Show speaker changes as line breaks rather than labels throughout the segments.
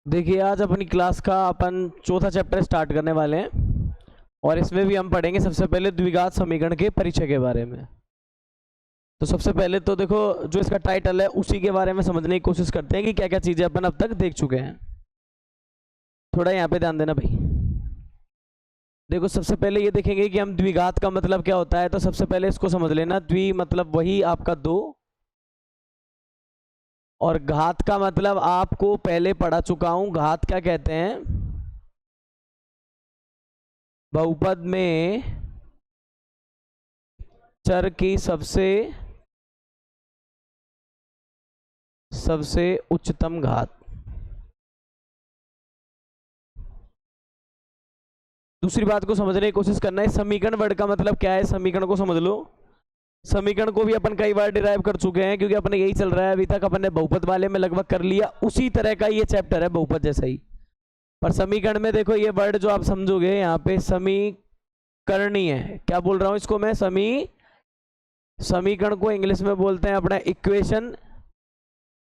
देखिए आज अपनी क्लास का अपन चौथा चैप्टर स्टार्ट करने वाले हैं और इसमें भी हम पढ़ेंगे सबसे पहले द्विघात समीकरण के परिचय के बारे में। तो सबसे पहले तो देखो जो इसका टाइटल है उसी के बारे में समझने की कोशिश करते हैं कि क्या क्या चीज़ें अपन अब तक देख चुके हैं। थोड़ा यहाँ पे ध्यान देना भाई। देखो सबसे पहले ये देखेंगे कि हम द्विघात का मतलब क्या होता है। तो सबसे पहले इसको समझ लेना, द्वि मतलब वही आपका दो, और घात का मतलब आपको पहले पढ़ा चुका हूं। घात क्या कहते हैं? बहुपद में चर की सबसे उच्चतम घात। दूसरी बात को समझने की कोशिश करना है, समीकरण वर्ड का मतलब क्या है, समीकरण को समझ लो। समीकरण को भी अपन कई बार डिराइव कर चुके हैं क्योंकि अपने यही चल रहा है अभी तक। अपन ने बहुपद वाले में लगभग कर लिया, उसी तरह का ये चैप्टर है बहुपद जैसा ही। पर समीकरण में देखो ये वर्ड जो आप समझोगे यहाँ पे समीकरणीय है। क्या बोल रहा हूं इसको मैं? समीकरण को इंग्लिश में बोलते हैं अपना इक्वेशन।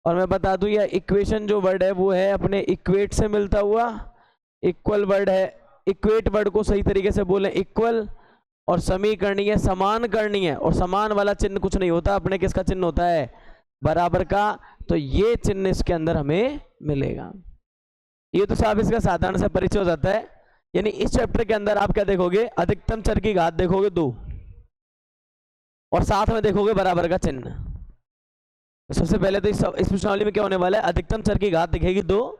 और मैं बता दूं यह इक्वेशन जो वर्ड है वो है अपने इक्वेट से मिलता हुआ, इक्वल वर्ड है। इक्वेट वर्ड को सही तरीके से बोले इक्वल, और समीकरणीय समान करनी है। और समान वाला चिन्ह कुछ नहीं होता, अपने किसका चिन्ह होता है? बराबर का। तो ये चिन्ह इसके अंदर हमें मिलेगा। ये तो साहब इसका साधारण से परिचय हो जाता है। यानी इस चैप्टर के अंदर आप क्या देखोगे? अधिकतम चर की घात देखोगे 2, और साथ में देखोगे बराबर का चिन्ह। तो सबसे पहले तो इस प्रश्नावली में क्या होने वाला है? अधिकतम चर की घात दिखेगी 2।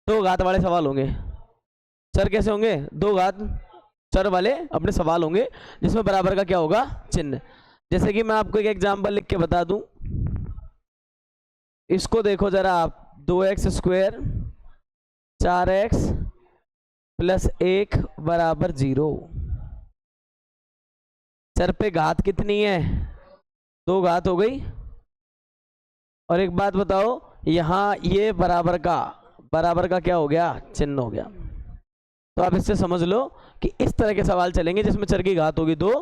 दो घात वाले सवाल होंगे। चर कैसे होंगे? 2 घात चर वाले अपने सवाल होंगे जिसमें बराबर का क्या होगा? चिन्ह। जैसे कि मैं आपको एक एग्जांपल लिख के बता दूं, इसको देखो जरा आप। 2x² 4x + 1 = 0। चर पे घात कितनी है? 2 घात हो गई। और एक बात बताओ, यहां ये बराबर का क्या हो गया? चिन्ह हो गया। तो आप इससे समझ लो कि इस तरह के सवाल चलेंगे जिसमें चर की घात होगी 2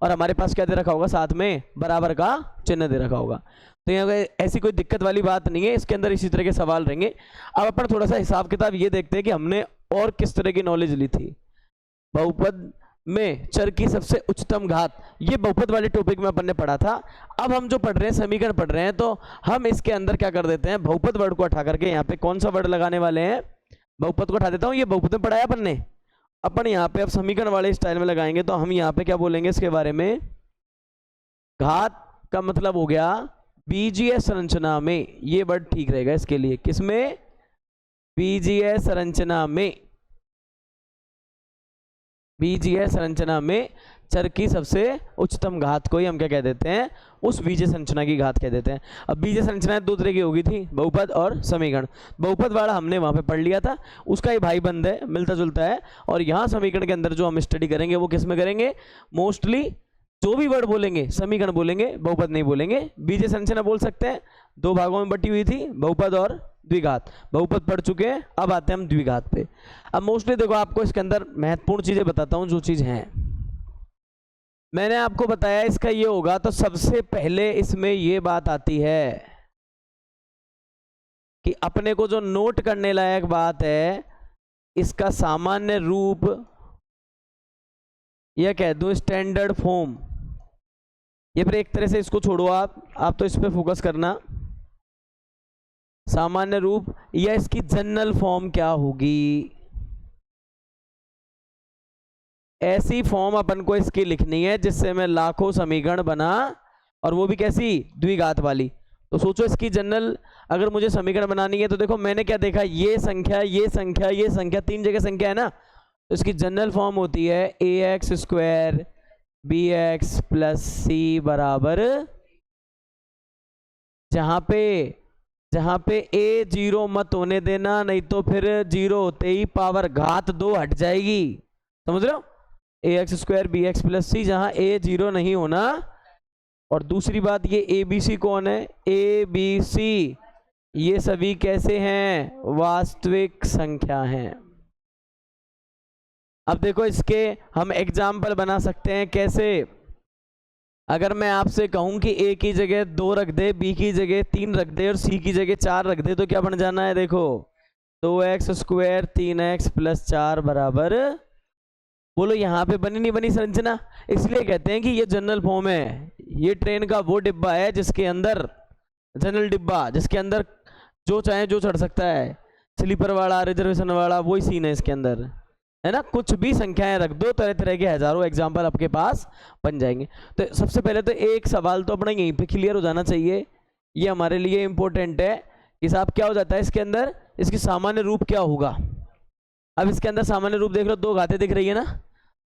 और हमारे पास क्या दे रखा होगा? साथ में बराबर का चिन्ह दे रखा होगा। तो यहाँ ऐसी कोई दिक्कत वाली बात नहीं है, इसके अंदर इसी तरह के सवाल रहेंगे। अब अपन थोड़ा सा हिसाब किताब ये देखते हैं कि हमने और किस तरह की नॉलेज ली थी। बहुपद में चर की सबसे उच्चतम घात, ये बहुपद वाले टॉपिक में अपन ने पढ़ा था। अब हम जो पढ़ रहे हैं समीकरण पढ़ रहे हैं, तो हम इसके अंदर क्या कर देते हैं? बहुपद वर्ड को हटा करके यहाँ पे कौन सा वर्ड लगाने वाले हैं? बहुपद को हटा देता हूं। ये बहुपद में पढ़ाया अपन ने। अपन यहाँ पे अब समीकरण वाले स्टाइल में लगाएंगे। तो हम यहाँ पे क्या बोलेंगे इसके बारे में? घात का मतलब हो गया बीजीय संरचना में। ये वर्ड ठीक रहेगा इसके लिए। किसमें? बीजीय संरचना में। बीजीय संरचना में चर की सबसे उच्चतम घात को ही हम क्या कह देते हैं? उस बीजीय संरचना की घात कह देते हैं। अब बीजीय संरचना 2 तरह की होगी थी, बहुपद और समीकरण। बहुपद वाला हमने वहां पे पढ़ लिया था, उसका ही भाई बंद है, मिलता जुलता है। और यहाँ समीकरण के अंदर जो हम स्टडी करेंगे वो किस में करेंगे? मोस्टली जो भी वर्ड बोलेंगे समीकरण बोलेंगे, बहुपद नहीं बोलेंगे। बीजीय संरचना बोल सकते हैं, 2 भागों में बटी हुई थी, बहुपद और द्विघात। बहुपद पढ़ चुके हैं, अब आते हैं हम द्विघात पे। अब मोस्टली देखो आपको इसके अंदर महत्वपूर्ण चीजें बताता हूं। जो चीज हैं मैंने आपको बताया इसका ये होगा। तो सबसे पहले इसमें ये बात आती है कि अपने को जो नोट करने लायक बात है, इसका सामान्य रूप या कह दूं स्टैंडर्ड फॉर्म। ये फिर एक तरह से इसको छोड़ो, आप तो इस पे फोकस करना। सामान्य रूप या इसकी जनरल फॉर्म क्या होगी? ऐसी फॉर्म अपन को इसकी लिखनी है जिससे मैं लाखों समीकरण बना, और वो भी कैसी? द्विघात वाली। तो सोचो इसकी जनरल अगर मुझे समीकरण बनानी है, तो देखो मैंने क्या देखा? ये संख्या, ये संख्या, ये संख्या, 3 जगह संख्या है ना। तो इसकी जनरल फॉर्म होती है ax² bx + c = जहां पे a 0 मत होने देना, नहीं तो फिर 0 होते ही पावर घात 2 हट जाएगी। समझ रहे हो? ax² bx + c, जहां a 0 नहीं होना। और दूसरी बात, ये abc कौन है? abc ये सभी कैसे हैं? वास्तविक संख्या हैं। अब देखो इसके हम एग्जाम्पल बना सकते हैं। कैसे? अगर मैं आपसे कहूं कि a की जगह 2 रख दे, b की जगह 3 रख दे और c की जगह 4 रख दे, तो क्या बन जाना है? देखो 2x² 3x + 4 बराबर, बोलो यहाँ पे बनी नहीं बनी संरचना? इसलिए कहते हैं कि ये जनरल फॉर्म है। ये ट्रेन का वो डिब्बा है जिसके अंदर, जनरल डिब्बा जिसके अंदर जो चाहे जो चढ़ सकता है, स्लीपर वाला, रिजर्वेशन वाला, वही सीन है इसके अंदर, है ना। कुछ भी संख्याएं रख दो, तरह तरह के हजारों एग्जाम्पल आपके पास बन जाएंगे। तो सबसे पहले तो एक सवाल तो अपना यहीं पे क्लियर हो जाना चाहिए, ये हमारे लिए इंपॉर्टेंट है कि साहब क्या हो जाता है इसके अंदर, इसकी सामान्य रूप क्या होगा। अब इसके अंदर सामान्य रूप देख लो, 2 घातें दिख रही है ना।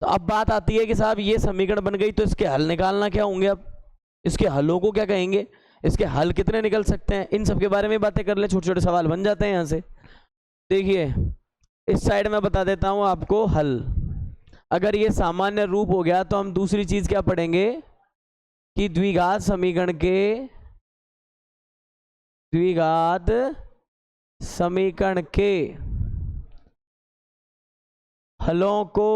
तो अब बात आती है कि साहब ये समीकरण बन गई, तो इसके हल निकालना क्या होंगे। अब इसके हलों को क्या कहेंगे, इसके हल कितने निकल सकते हैं, इन सब के बारे में बातें कर ले, छोटे छोटे सवाल बन जाते हैं यहाँ से। देखिए इस साइड में बता देता हूँ आपको हल। अगर ये सामान्य रूप हो गया तो हम दूसरी चीज क्या पढ़ेंगे कि द्विघात समीकरण के, द्विघात समीकरण के हलों को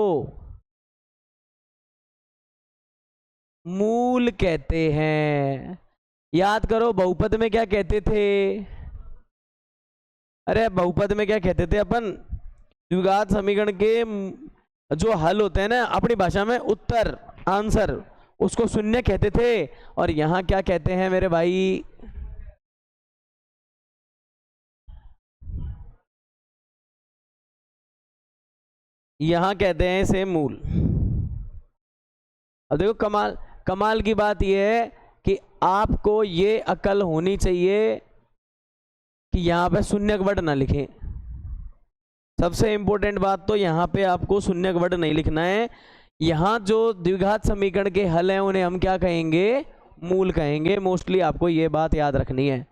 मूल कहते हैं। याद करो बहुपद में क्या कहते थे, अरे बहुपद में क्या कहते थे अपन, द्विघात समीकरण के जो हल होते हैं ना, अपनी भाषा में उत्तर, आंसर, उसको शून्य कहते थे। और यहां क्या कहते हैं मेरे भाई, यहां कहते हैं इसे मूल। अब देखो कमाल कमाल की बात यह है कि आपको ये अकल होनी चाहिए कि यहां पे शून्य वर्ड ना लिखें। सबसे इंपॉर्टेंट बात तो यहां पे आपको शून्य वर्ड नहीं लिखना है। यहां जो द्विघात समीकरण के हल हैं उन्हें हम क्या कहेंगे, मूल कहेंगे। मोस्टली आपको ये बात याद रखनी है।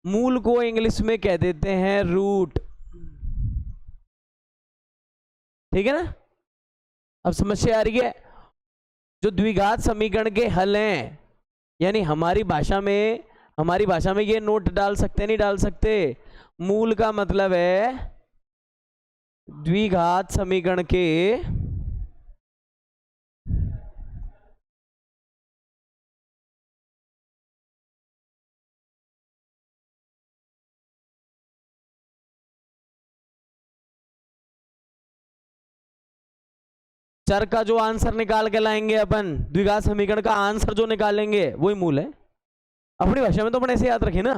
मूल को इंग्लिश में कह देते हैं रूट, ठीक है ना। अब समस्या आ रही है, जो द्विघात समीकरण के हल हैं, यानी हमारी भाषा में ये नोट डाल सकते नहीं डाल सकते, मूल का मतलब है द्विघात समीकरण के चर का जो आंसर निकाल के लाएंगे अपन, द्विघात समीकरण का आंसर जो निकालेंगे वही मूल है। अपनी भाषा में तो अपन ऐसे याद रखें ना,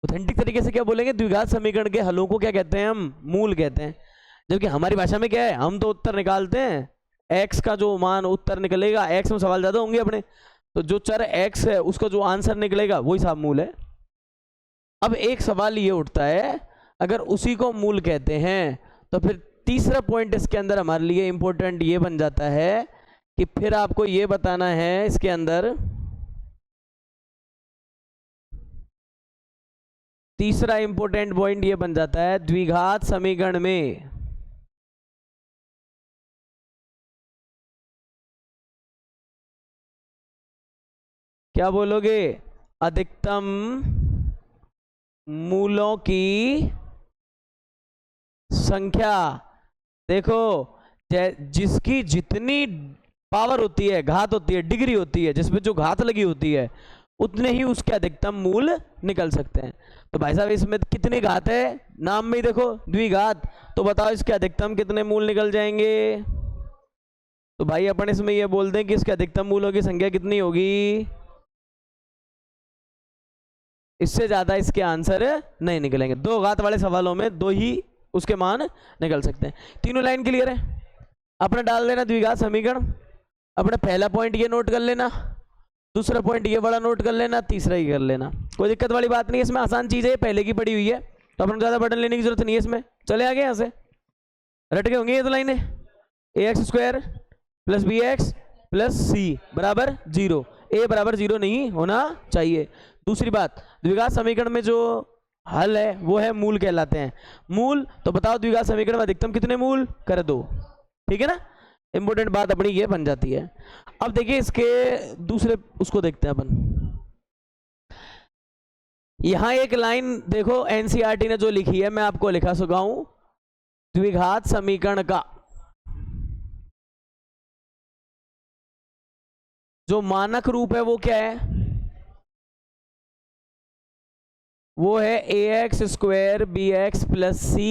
ऑथेंटिक तरीके से क्या बोलेंगे, द्विघात समीकरण के हलों को क्या कहते हैं, हम मूल कहते हैं। जबकि हमारी भाषा में क्या है, हम तो उत्तर निकालते हैं, एक्स का जो मान उत्तर निकलेगा, एक्स में सवाल ज्यादा होंगे अपने, तो जो चर एक्स है उसका जो आंसर निकलेगा वही साहब मूल है। अब एक सवाल ये उठता है, अगर उसी को मूल कहते हैं तो फिर तीसरा पॉइंट इसके अंदर हमारे लिए इंपॉर्टेंट ये बन जाता है कि फिर आपको ये बताना है इसके अंदर, तीसरा इंपॉर्टेंट पॉइंट ये बन जाता है द्विघात समीकरण में क्या बोलोगे, अधिकतम मूलों की संख्या। देखो जिसकी जितनी पावर होती है, घात होती है, डिग्री होती है, जिसमें जो घात लगी होती है, उतने ही उसके अधिकतम मूल निकल सकते हैं। तो भाई साहब इसमें कितनी घात है, नाम में ही देखो द्विघात, तो बताओ इसके अधिकतम कितने मूल निकल जाएंगे। तो भाई अपन इसमें ये बोल दें कि इसके अधिकतम मूलों की संख्या कितनी होगी, इससे ज्यादा इसके आंसर नहीं निकलेंगे। 2 घात वाले सवालों में 2 ही उसके मान निकल सकते हैं। तीनों लाइन क्लियर है, अपने डाल देना द्विघात समीकरण, अपने पहला पॉइंट ये नोट कर लेना, दूसरा पॉइंट ये बड़ा नोट कर लेना, तीसरा ही कर लेना। कोई दिक्कत वाली बात नहीं है, इसमें आसान चीज है, पहले की पड़ी हुई है, तो अपन ज्यादा बटन लेने की जरूरत नहीं है इसमें। चले आगे, यहाँ से रट के होंगे ये तो लाइनें, ax² + bx + c बराबर 0, a बराबर 0 नहीं होना चाहिए। दूसरी बात, द्विघात समीकरण में जो हल है वो है मूल कहलाते हैं। मूल तो बताओ द्विघात समीकरण में अधिकतम कितने मूल, कर दो, ठीक है ना। इंपॉर्टेंट बात अपनी ये बन जाती है। अब देखिए इसके दूसरे उसको देखते हैं अपन। यहां एक लाइन देखो एनसीईआरटी ने जो लिखी है, मैं आपको लिखा सुनाऊं, द्विघात समीकरण का जो मानक रूप है वो क्या है, वो है ax² bx + c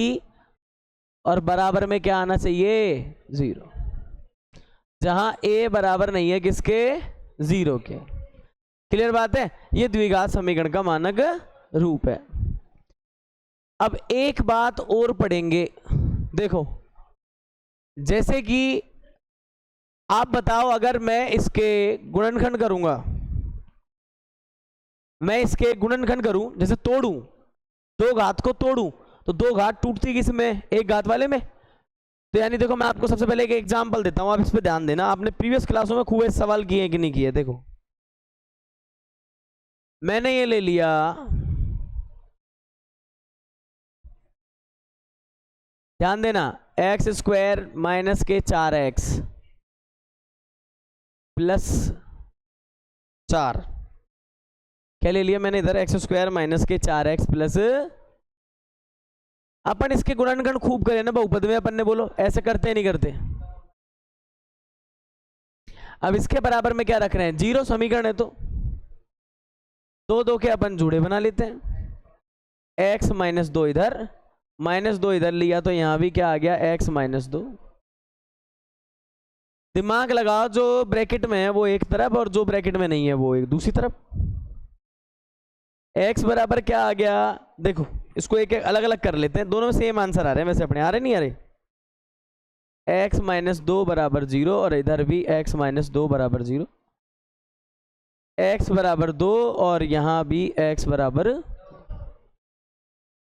और बराबर में क्या आना चाहिए 0, जहां a बराबर नहीं है किसके 0 के। क्लियर बात है, ये द्विघात समीकरण का मानक रूप है। अब एक बात और पढ़ेंगे, देखो जैसे कि आप बताओ अगर मैं इसके गुणनखंड करूंगा, मैं इसके गुणनखंड करूं, जैसे तोड़ूं, दो घात को तोड़ूं, तो दो घात टूटती किसमें, एक घात वाले में। तो यानी देखो मैं आपको सबसे पहले एक एग्जांपल देता हूं, आप इस पे ध्यान देना, आपने प्रीवियस क्लासों में खूब सवाल किए हैं कि नहीं किए। देखो मैंने ये ले लिया ध्यान देना एक्स स्क्वायर माइनस के 4x प्लस 4, क्या ले लिया मैंने इधर एक्स स्क्वायर माइनस के 4x प्लस, अपन इसके गुणनखंड खूब करें ना बहुपद में, अपन ने बोलो ऐसे करते नहीं करते। अब इसके बराबर में क्या रख रहे हैं 0, समीकरण है तो दो दो के अपन जुड़े बना लेते हैं, x माइनस 2 इधर माइनस 2 इधर लिया तो यहां भी क्या आ गया x माइनस 2। दिमाग लगाओ, जो ब्रैकेट में है वो एक तरफ और जो ब्रैकेट में नहीं है वो एक दूसरी तरफ। x बराबर क्या आ गया, देखो इसको एक एक अलग अलग कर लेते हैं, दोनों में सेम आंसर आ रहे हैं वैसे अपने, आ रहे नहीं आ रहे। x माइनस 2 बराबर 0 और इधर भी x माइनस 2 बराबर 0, x बराबर 2 और यहां भी x बराबर।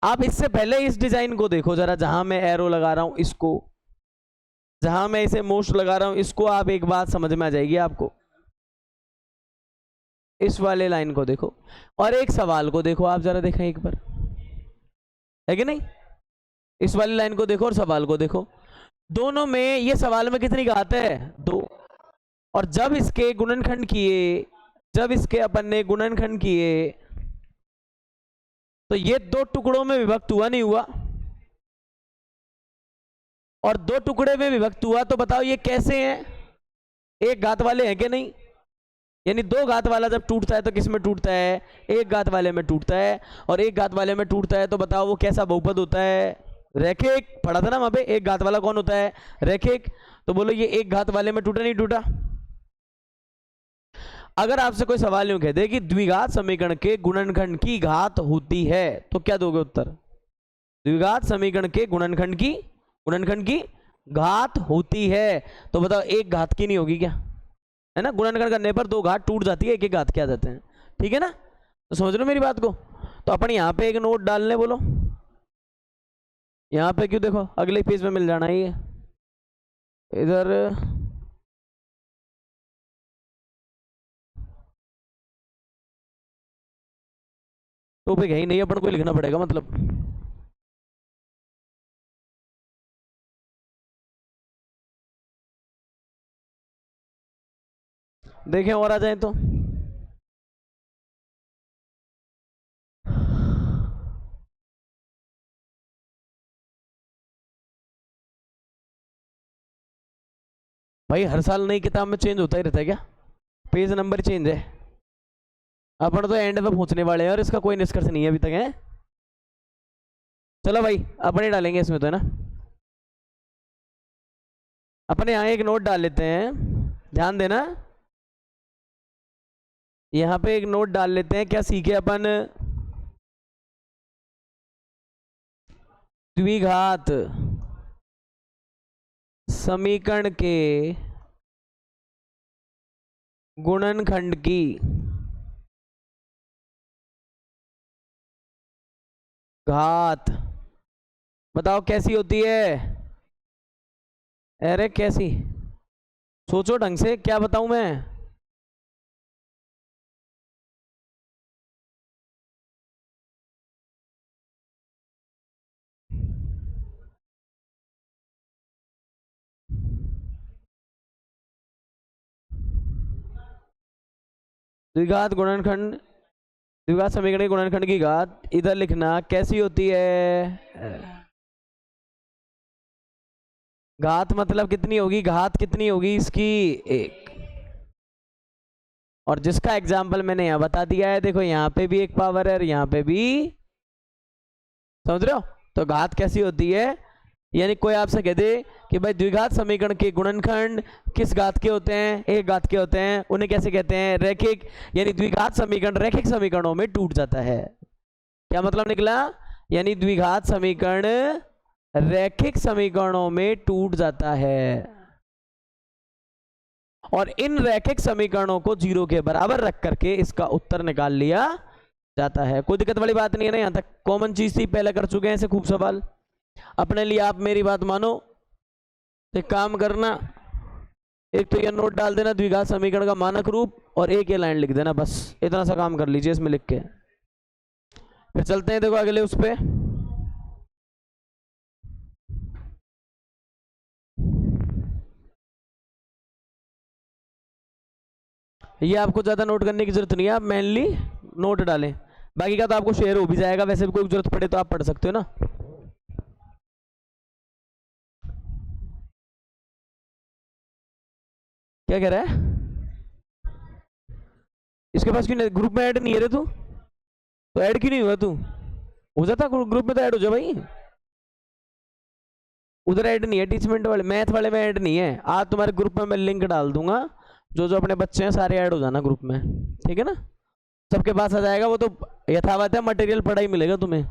आप इससे पहले इस डिजाइन को देखो जरा, जहां मैं एरो लगा रहा हूं इसको, जहां मैं इसे मोस्ट लगा रहा हूं इसको, आप एक बात समझ में आ जाएगी आपको। इस वाले लाइन को देखो और एक सवाल को देखो, आप जरा देखें एक बार, है कि नहीं। इस वाली लाइन को देखो और सवाल को देखो, दोनों में ये सवाल में कितनी घात है 2, और जब इसके गुणनखंड किए, जब इसके अपन ने गुणनखंड किए तो ये दो टुकड़ों में विभक्त हुआ नहीं हुआ, और दो टुकड़े में विभक्त हुआ तो बताओ ये कैसे हैं, एक घात वाले हैं कि नहीं। यानी दो घात वाला जब टूटता है तो किस में टूटता है, एक घात वाले में टूटता है, और एक घात वाले में टूटता है तो बताओ वो कैसा बहुपद होता है, रैखिक। पढ़ा था ना वहां पे, एक घात वाला कौन होता है रैखिक। तो बोलो ये एक घात वाले में टूटा नहीं टूटा। अगर आपसे कोई सवाल यूं कह दे कि द्विघात समीकरण के गुणनखंड की घात होती है तो क्या दोगे उत्तर, द्विघात समीकरण के गुणनखंड की घात होती है, तो बताओ एक घात की नहीं होगी क्या, है ना। गुणनखंड करने पर दो घात टूट जाती है, एक एक घात के आ जाते हैं, ठीक है ना। तो समझ लो मेरी बात को। तो अपन यहाँ पे एक नोट डाल लें, बोलो यहाँ पे क्यों, देखो अगले पेज में मिल जाना ये इधर। टॉपिक है ही नहीं, अपन को लिखना पड़ेगा मतलब। देखें और आ जाए तो भाई हर साल नई किताब में चेंज होता ही रहता है क्या, पेज नंबर चेंज है। अपन तो एंड पे पहुंचने वाले हैं और इसका कोई निष्कर्ष नहीं है अभी तक है। चलो भाई अपने डालेंगे इसमें तो, है ना। अपने यहाँ एक नोट डाल लेते हैं, ध्यान देना, यहाँ पे एक नोट डाल लेते हैं। क्या सीखे अपन, द्विघात समीकरण के गुणनखंड की घात बताओ कैसी होती है। अरे कैसी, सोचो ढंग से, क्या बताऊं मैं। द्विघात गुणनखंड, द्विघात समीकरण के गुणनखंड की घात इधर लिखना कैसी होती है। घात मतलब कितनी होगी, घात कितनी होगी इसकी 1। और जिसका एग्जाम्पल मैंने यहां बता दिया है, देखो यहां पे भी एक पावर है और यहां पे भी, समझ रहे हो। तो घात कैसी होती है, यानी कोई आपसे कह दे कि भाई द्विघात समीकरण के गुणनखंड किस घात के होते हैं, एक घात के होते हैं, उन्हें कैसे कहते हैं, रैखिक। यानी द्विघात समीकरण रैखिक समीकरणों में टूट जाता है। क्या मतलब निकला? यानी द्विघात समीकरण रैखिक समीकरणों में टूट जाता है और इन रैखिक समीकरणों को 0 के बराबर रख करके इसका उत्तर निकाल लिया जाता है। कोई दिक्कत वाली बात नहीं है ना, यहां तक कॉमन चीज थी, पहले कर चुके हैं ऐसे खूब सवाल अपने लिए। आप मेरी बात मानो, एक काम करना, एक तो ये नोट डाल देना द्विघात समीकरण का मानक रूप और एक ये लाइन लिख देना, बस इतना सा काम कर लीजिए इसमें लिख के। फिर चलते हैं, देखो अगले उस पे। ये आपको ज्यादा नोट करने की जरूरत नहीं है, आप मेनली नोट डालें, बाकी का तो आपको शेयर हो भी जाएगा, वैसे भी कोई जरूरत पड़े तो आप पढ़ सकते हो ना। क्या कह रहा है? इसके पास क्यों ग्रुप में ऐड नहीं है रे तू? तो ऐड क्यों नहीं हुआ तू? हो जाता ग्रुप में तो ऐड हो जा भाई। उधर ऐड नहीं है, टीचमेंट वाले मैथ वाले में ऐड नहीं है। आज तुम्हारे ग्रुप में मैं लिंक डाल दूंगा, जो जो अपने बच्चे हैं सारे ऐड हो जाना ग्रुप में, ठीक है ना? सबके पास आ जाएगा, वो तो यथावत है, मटेरियल पढ़ा ही मिलेगा तुम्हें।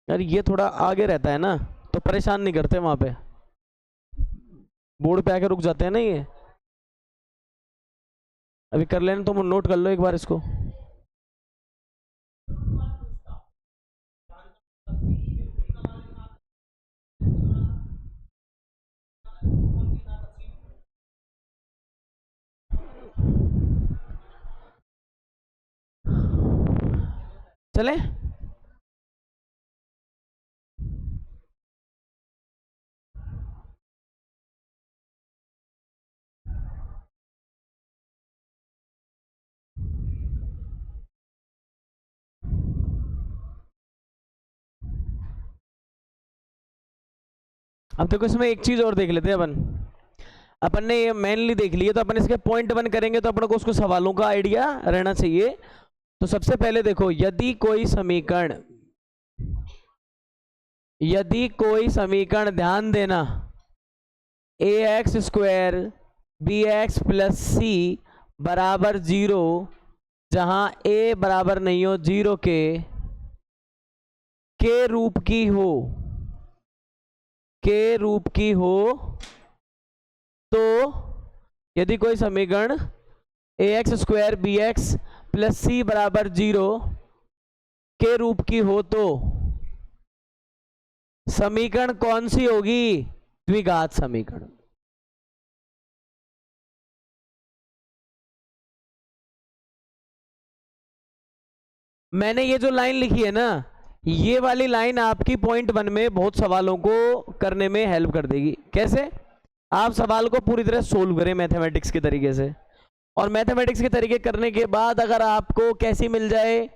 यार ये थोड़ा आगे रहता है ना, तो परेशान नहीं करते वहां पे, बोर्ड पे आके रुक जाते हैं ना ये। अभी कर लेना, तुम नोट कर लो एक बार इसको। चले अब देखो, इसमें एक चीज और देख लेते हैं अपन ने ये मेनली देख लिया, तो अपन इसके पॉइंट 1 करेंगे तो अपन को उसको सवालों का आइडिया रहना चाहिए। तो सबसे पहले देखो, यदि कोई समीकरण ध्यान देना, ax² bx + c बराबर 0, जहां a बराबर नहीं हो 0 के रूप की हो, तो यदि कोई समीकरण ax² bx + c बराबर 0 के रूप की हो, तो समीकरण कौन सी होगी? द्विघात समीकरण। मैंने ये जो लाइन लिखी है ना, ये वाली लाइन आपकी पॉइंट 1 में बहुत सवालों को करने में हेल्प कर देगी। कैसे? आप सवाल को पूरी तरह सोल्व करें मैथमेटिक्स के तरीके से, और मैथमेटिक्स के तरीके करने के बाद अगर आपको कैसी मिल जाए,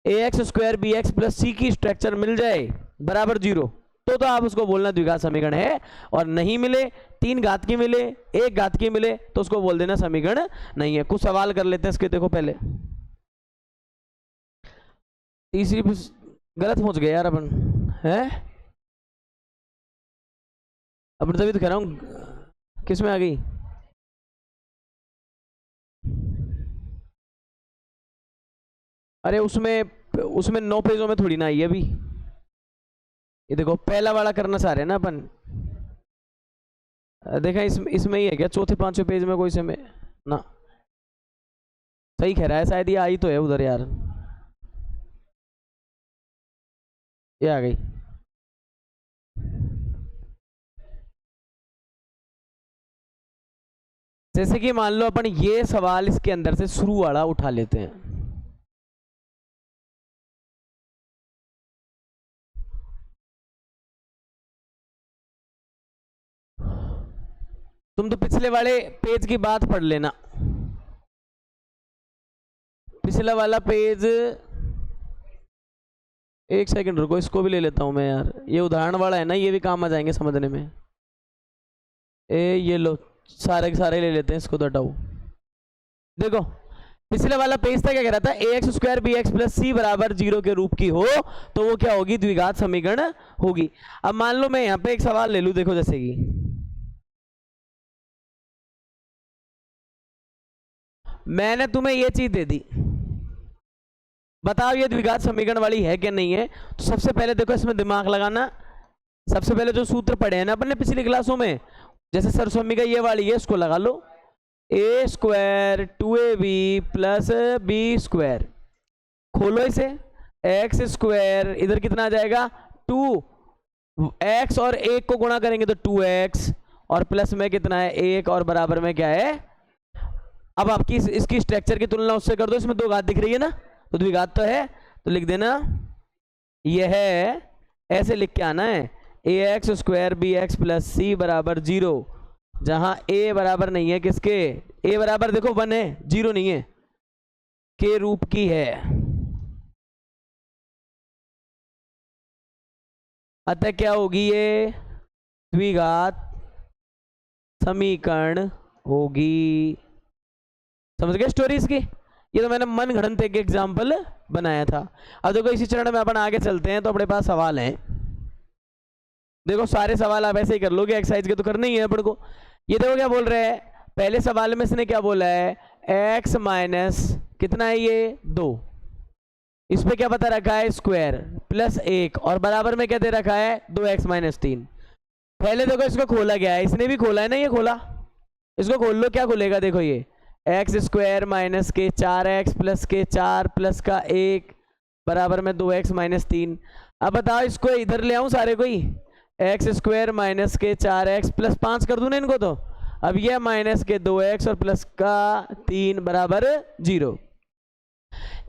ax² bx + c की स्ट्रक्चर मिल जाए बराबर 0, तो आप उसको बोलना द्विघात समीकरण है। और नहीं मिले, 3 घात की मिले, 1 घात की मिले, तो उसको बोल देना समीकरण नहीं है। कुछ सवाल कर लेते हैं इसके, देखो पहले। तीसरी गलत पहुंच गए यार अपन, है अपन, तभी तो कह रहा हूं किस में आ गई। अरे उसमें 9 पेजों में थोड़ी ना आई है अभी। ये देखो पहला वाला करना चाह रहे हैं ना अपन, देखा इसमें ही है क्या? चौथे 5वें पेज में कोई से में ना, सही कह रहा है शायद, ये आई तो है उधर यार, ये आ गई। जैसे कि मान लो अपन ये सवाल इसके अंदर से शुरू वाला उठा लेते हैं। तुम तो पिछले वाले पेज की बात पढ़ लेना, पिछला वाला पेज। एक सेकंड रुको, इसको भी ले लेता हूं मैं यार, ये उदाहरण वाला है ना, ये भी काम आ जाएंगे समझने में। ये लो, सारे के सारे ले लेते हैं, इसको तो हटाओ। देखो पिछले वाला पेज था क्या कह रहा था, a x square b x plus c बराबर 0 के रूप की हो तो वो क्या होगी, द्विघात समीकरण होगी। अब मान लो मैं यहां पे एक सवाल ले लूं, देखो जैसे कि मैंने तुम्हें ये चीज दे दी, बताओ ये द्विघात समीकरण वाली है कि नहीं है। तो सबसे पहले देखो इसमें दिमाग लगाना, सबसे पहले जो सूत्र पढ़े हैं ना अपन ने पिछली क्लासों में, जैसे सरस्वमी का ये वाली है, इसको लगा लो, a square 2ab plus b square, खोलो इसे, एक्स स्क्वायर इधर कितना आ जाएगा 2x और 1 को गुणा करेंगे तो 2x और प्लस में कितना है 1 और बराबर में क्या है। अब आपकी इसकी स्ट्रक्चर की तुलना उससे कर दो, इसमें 2 घात दिख रही है ना, तो द्विघात तो है, तो लिख देना यह है, ऐसे लिख के आना है a x square b x plus c बराबर 0, जहां a बराबर नहीं है किसके, a बराबर देखो 1 है, 0 नहीं है, के रूप की है। अतः क्या होगी, ये द्विघात समीकरण होगी। समझ गए स्टोरी इसकी, ये तो मैंने मन घड़ंत एक एग्जाम्पल बनाया था। अब देखो इसी चरण में अपन आगे चलते हैं, तो अपने पास सवाल है, देखो सारे सवाल आप ऐसे ही कर लोगे, एक्सरसाइज के तो करने ही है अपन को। ये देखो क्या बोल रहे हैं, पहले सवाल में इसने क्या बोला है, x माइनस कितना है ये 2, इस पे क्या बता रखा है स्क्वायर प्लस 1 और बराबर में क्या दे रखा है 2x माइनस 3। पहले देखो इसको खोला गया है, इसने भी खोला है ना, ये खोला, इसको खोल लो, क्या खुलेगा देखो ये एक्स स्क्वायर माइनस के 4x प्लस के 4 प्लस का 1 बराबर में 2x माइनस 3। अब बताओ इसको इधर ले आऊं सारे को ही, एक्स स्क्वायर माइनस के 4x प्लस 5 कर दूं ना इनको, तो अब ये माइनस के 2x और प्लस का 3 बराबर 0।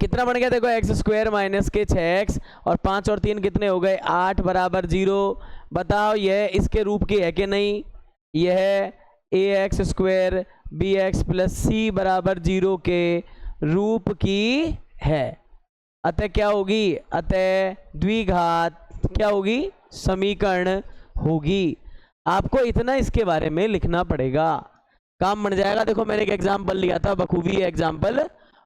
कितना बन गया देखो, एक्स स्क्वायर माइनस के 6x और 5 और 3 कितने हो गए 8 बराबर 0। बताओ यह इसके रूप की है कि नहीं, यह a x square b x plus c बराबर 0 के रूप की है। अतः क्या होगी, अतः द्विघात क्या होगी, समीकरण होगी। आपको इतना इसके बारे में लिखना पड़ेगा, काम बन जाएगा। देखो मैंने एक एग्जांपल लिया था, बखूबी एग्जांपल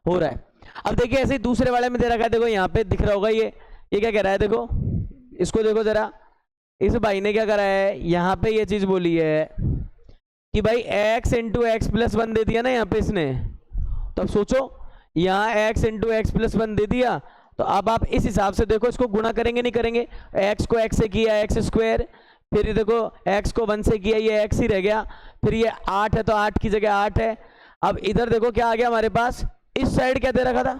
हो रहा है। अब देखिए ऐसे ही दूसरे वाले में दे रखा है, देखो यहाँ पे दिख रहा होगा, ये क्या कह रहा है, देखो इसको देखो जरा, इस भाई ने क्या करा है, यहाँ पे ये चीज बोली है कि भाई x इंटू एक्स प्लस 1 दे दिया ना यहाँ पे इसने, तो अब सोचो यहाँ x इंटू एक्स प्लस 1 दे दिया, तो अब आप इस हिसाब से देखो इसको गुणा करेंगे नहीं करेंगे, x को x से किया एक्स स्क्वायर, फिर ये देखो x को 1 से किया ये x ही रह गया, फिर ये 8 है तो 8 की जगह 8 है। अब इधर देखो क्या आ गया हमारे पास, इस साइड क्या दे रखा था,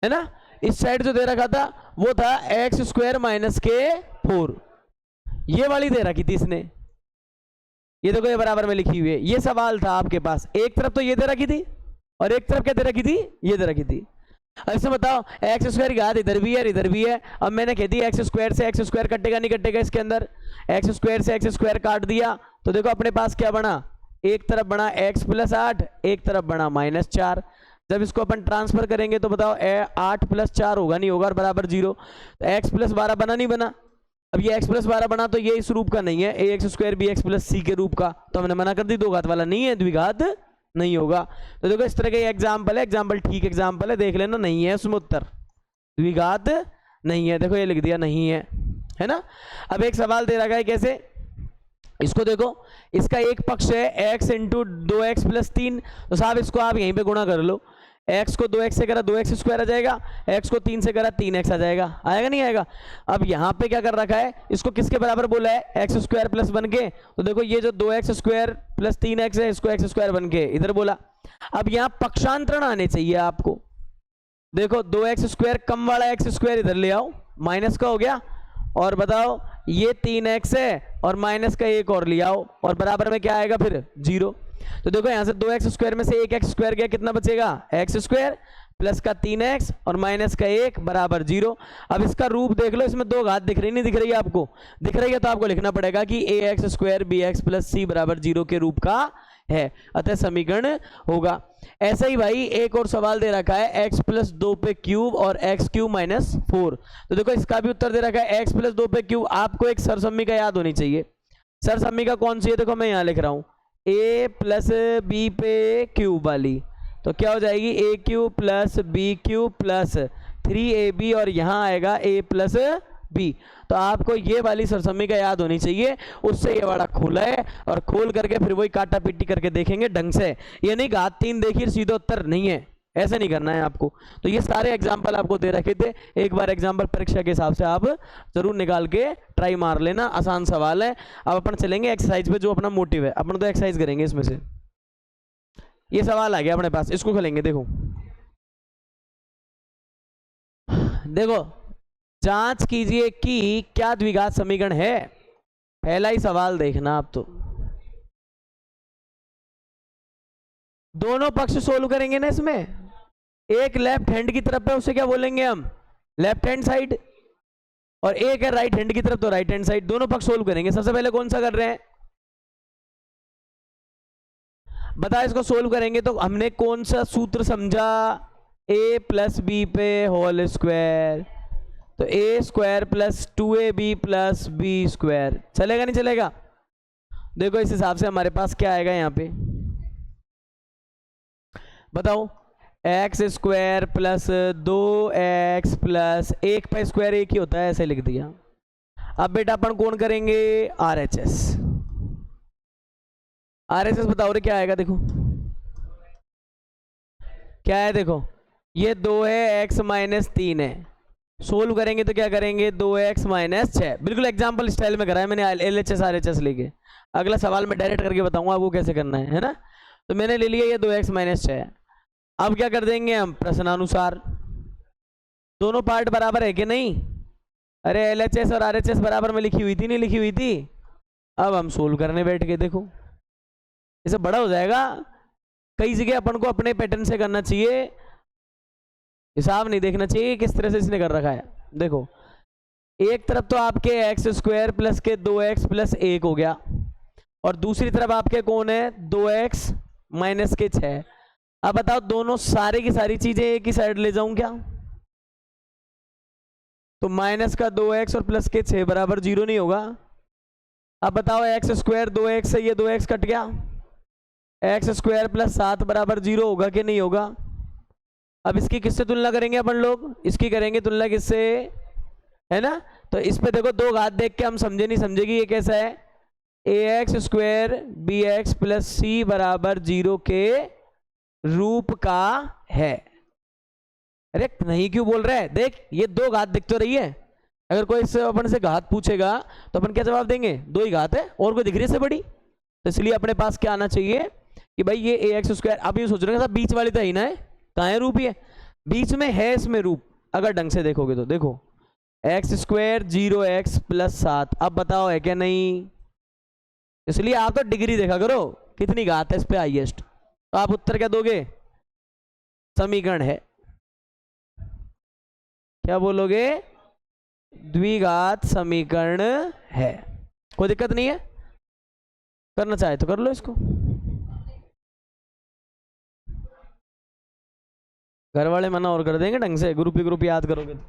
है ना, इस साइड जो दे रखा था वो था एक्स स्क्वायर माइनस के 4, ये वाली दे रखी थी इसने, ये देखो ये बराबर में लिखी हुई है। ये सवाल था आपके पास, एक तरफ तो ये दे रखी थी और एक तरफ क्या दे रखी थी, ये दे रखी थी। अब इसमें बताओ एक्स स्क्वायर की घात इधर भी है इधर भी है, अब मैंने कह दी एक्स स्क्वायर से एक्स स्क्वायर कटेगा नहीं कटेगा, इसके अंदर एक्स स्क्वायर से एक्स स्क्वायर काट दिया, तो देखो अपने पास क्या बना, एक तरफ बना x प्लस 8, एक तरफ बना माइनस 4। जब इसको अपन ट्रांसफर करेंगे तो बताओ 8 प्लस 4 होगा नहीं होगा और बराबर 0, तो x प्लस 12 बना नहीं बना। अब ये x प्लस 12 बना तो ये इस रूप का नहीं है, a x square b x plus c के रूप का, तो हमने मना कर दी, 2 घात वाला नहीं है, द्विघात नहीं होगा। तो देखो इस तरह का एग्जाम्पल है, एग्जाम्पल ठीक एग्जाम्पल है, देख लेना, नहीं है उसमें उत्तर, द्विघात नहीं है, देखो ये लिख दिया नहीं है ना। अब एक सवाल दे रखा है कैसे, इसको देखो, इसका एक पक्ष है x इंटू 2x प्लस 3, तो साहब इसको आप यहीं पे गुणा कर लो, x को 2x से करा 2x स्क्वायर आ जाएगा, x को 3 से करा 3x आ जाएगा, आएगा नहीं आएगा। अब यहाँ पे क्या कर रखा है, इसको किसके बराबर बोला है, x स्क्वायर प्लस 1 के, तो देखो ये जो 2x स्क्वायर प्लस 3x है इसको x स्क्वायर 1 के इधर बोला। अब यहाँ पक्षांतरण आने चाहिए आपको, देखो 2x स्क्वायर कम वाला x स्क्वायर इधर ले आओ, माइनस का हो गया, और बताओ ये 3x है और माइनस का 1 और ले आओ, और बराबर में क्या आएगा फिर 0। तो देखो यहाँ से 2x स्क्वायर में से 1x स्क्वायर गया, कितना बचेगा x स्क्वायर प्लस का 3x और माइनस का 1 बराबर 0। अब इसका रूप देख लो, इसमें 2 घात दिख रही नहीं दिख रही है, आपको दिख रही है तो आपको लिखना पड़ेगा कि a x square b x plus c बराबर 0 के रूप का है, अतः समीकरण होगा। ऐसा ही भाई एक और सवाल दे रखा है, x प्लस 2 पे क्यूब और एक्स क्यूब माइनस 4, तो देखो इसका भी उत्तर दे रखा है x प्लस 2 पे क्यूब। आपको एक सरसम्मिका याद होनी चाहिए, सरसम्मिका कौन सी है, देखो मैं यहाँ लिख रहा हूँ a प्लस बी पे क्यूब वाली, तो क्या हो जाएगी a cube plus b cube plus 3ab और यहाँ आएगा a प्लस बी। तो आपको ये वाली सरसमी का याद होनी चाहिए, उससे ये वाला खोला है और खोल करके फिर वही काटा पीटी करके देखेंगे ढंग से। ये नहीं घात 3 देखिए सीधा उत्तर नहीं है, ऐसे नहीं करना है आपको। तो ये सारे एग्जाम्पल आपको दे रखे थे, एक बार एग्जाम्पल परीक्षा के हिसाब से आप जरूर निकाल के ट्राई मार लेना, आसान सवाल है। अब अपन चलेंगे एक्सरसाइज पे, जो अपना मोटिव है, अपन तो एक्सरसाइज करेंगे इसमें से। ये सवाल आ गया अपने पास, इसको खोलेंगे। देखो देखो, जांच कीजिए कि क्या द्विघात समीकरण है। पहला ही सवाल देखना आप तो। दोनों पक्ष सोल्व करेंगे ना इसमें। एक लेफ्ट हैंड की तरफ है, उसे क्या बोलेंगे हम, लेफ्ट हैंड साइड, और एक है राइट हैंड की तरफ, तो राइट हैंड साइड। दोनों पक्ष सोल्व करेंगे। सबसे पहले कौन सा कर रहे हैं, बता। इसको सोल्व करेंगे तो हमने कौन सा सूत्र समझा, a प्लस बी पे होल स्क्वायर, तो a square plus 2ab plus b square. चलेगा नहीं चलेगा? देखो इस हिसाब से हमारे पास क्या आएगा यहाँ पे, बताओ। X square plus 2x plus 1 का स्क्वायर एक ही होता है, ऐसे लिख दिया। अब बेटा अपन कौन करेंगे, RHS। RHS बताओ रे क्या आएगा, देखो क्या है, देखो ये 2 है, x माइनस 3 है। सोल्व करेंगे तो क्या करेंगे, 2x माइनस 6। बिल्कुल एग्जाम्पल स्टाइल में करा है मैंने, LHS RHS लेके। अगला सवाल मैं डायरेक्ट करके बताऊंगा आपको कैसे करना है ना। तो मैंने ले लिया ये 2x माइनस 6। अब क्या कर देंगे हम, प्रश्नानुसार। दोनों पार्ट बराबर है कि नहीं, अरे LHS और RHS बराबर में लिखी हुई थी, नहीं लिखी हुई थी। अब हम सोल्व करने बैठ के, देखो इसे बड़ा हो जाएगा। कई जगह अपन को अपने पैटर्न से करना चाहिए, हिसाब नहीं देखना चाहिए किस तरह से इसने कर रखा है। देखो एक तरफ तो आपके एक्स स्क्वायर प्लस के 2x प्लस 1 हो गया, और दूसरी तरफ आपके कौन है, 2x माइनस के 6। अब बताओ दोनों सारी की सारी चीजें एक ही साइड ले जाऊं क्या, तो माइनस का 2x और प्लस के 6 बराबर 0 नहीं होगा। अब बताओ एक्स स्क्वायर 2x से ये 2x कट गया, एक्स स्क्वायर प्लस 7 बराबर 0 होगा कि नहीं होगा। अब इसकी किससे तुलना करेंगे अपन लोग, इसकी करेंगे तुलना किससे, है ना। तो इस पे देखो दो घात देख के हम समझे नहीं समझेगी ये कैसा है, ax square b x plus c बराबर 0 के रूप का है। अरे नहीं क्यों बोल रहा है, देख ये दो घात दिख तो रही है। अगर कोई इससे अपन से घात पूछेगा तो अपन क्या जवाब देंगे, दो ही घात है और कोई दिख रही है से बड़ी। तो इसलिए अपने पास क्या आना चाहिए कि भाई ये ax स्क्वायर। अब ये सोच रहे हैं बीच वाली तो ही ना है, कहाँ है रूप, ये बीच में है इसमें रूप। अगर ढंग से देखोगे तो देखो एक्स स्क्वायर 0x प्लस 7। अब बताओ है क्या नहीं, इसलिए आप तो डिग्री देखा करो कितनी घात है इस पे हाईएस्ट। तो आप उत्तर क्या दोगे, समीकरण है, क्या बोलोगे, द्विघात समीकरण है। कोई दिक्कत नहीं है, करना चाहे तो कर लो इसको। घर वाले मना और कर देंगे ढंग से, ग्रुप ही ग्रुप याद करोगे तो।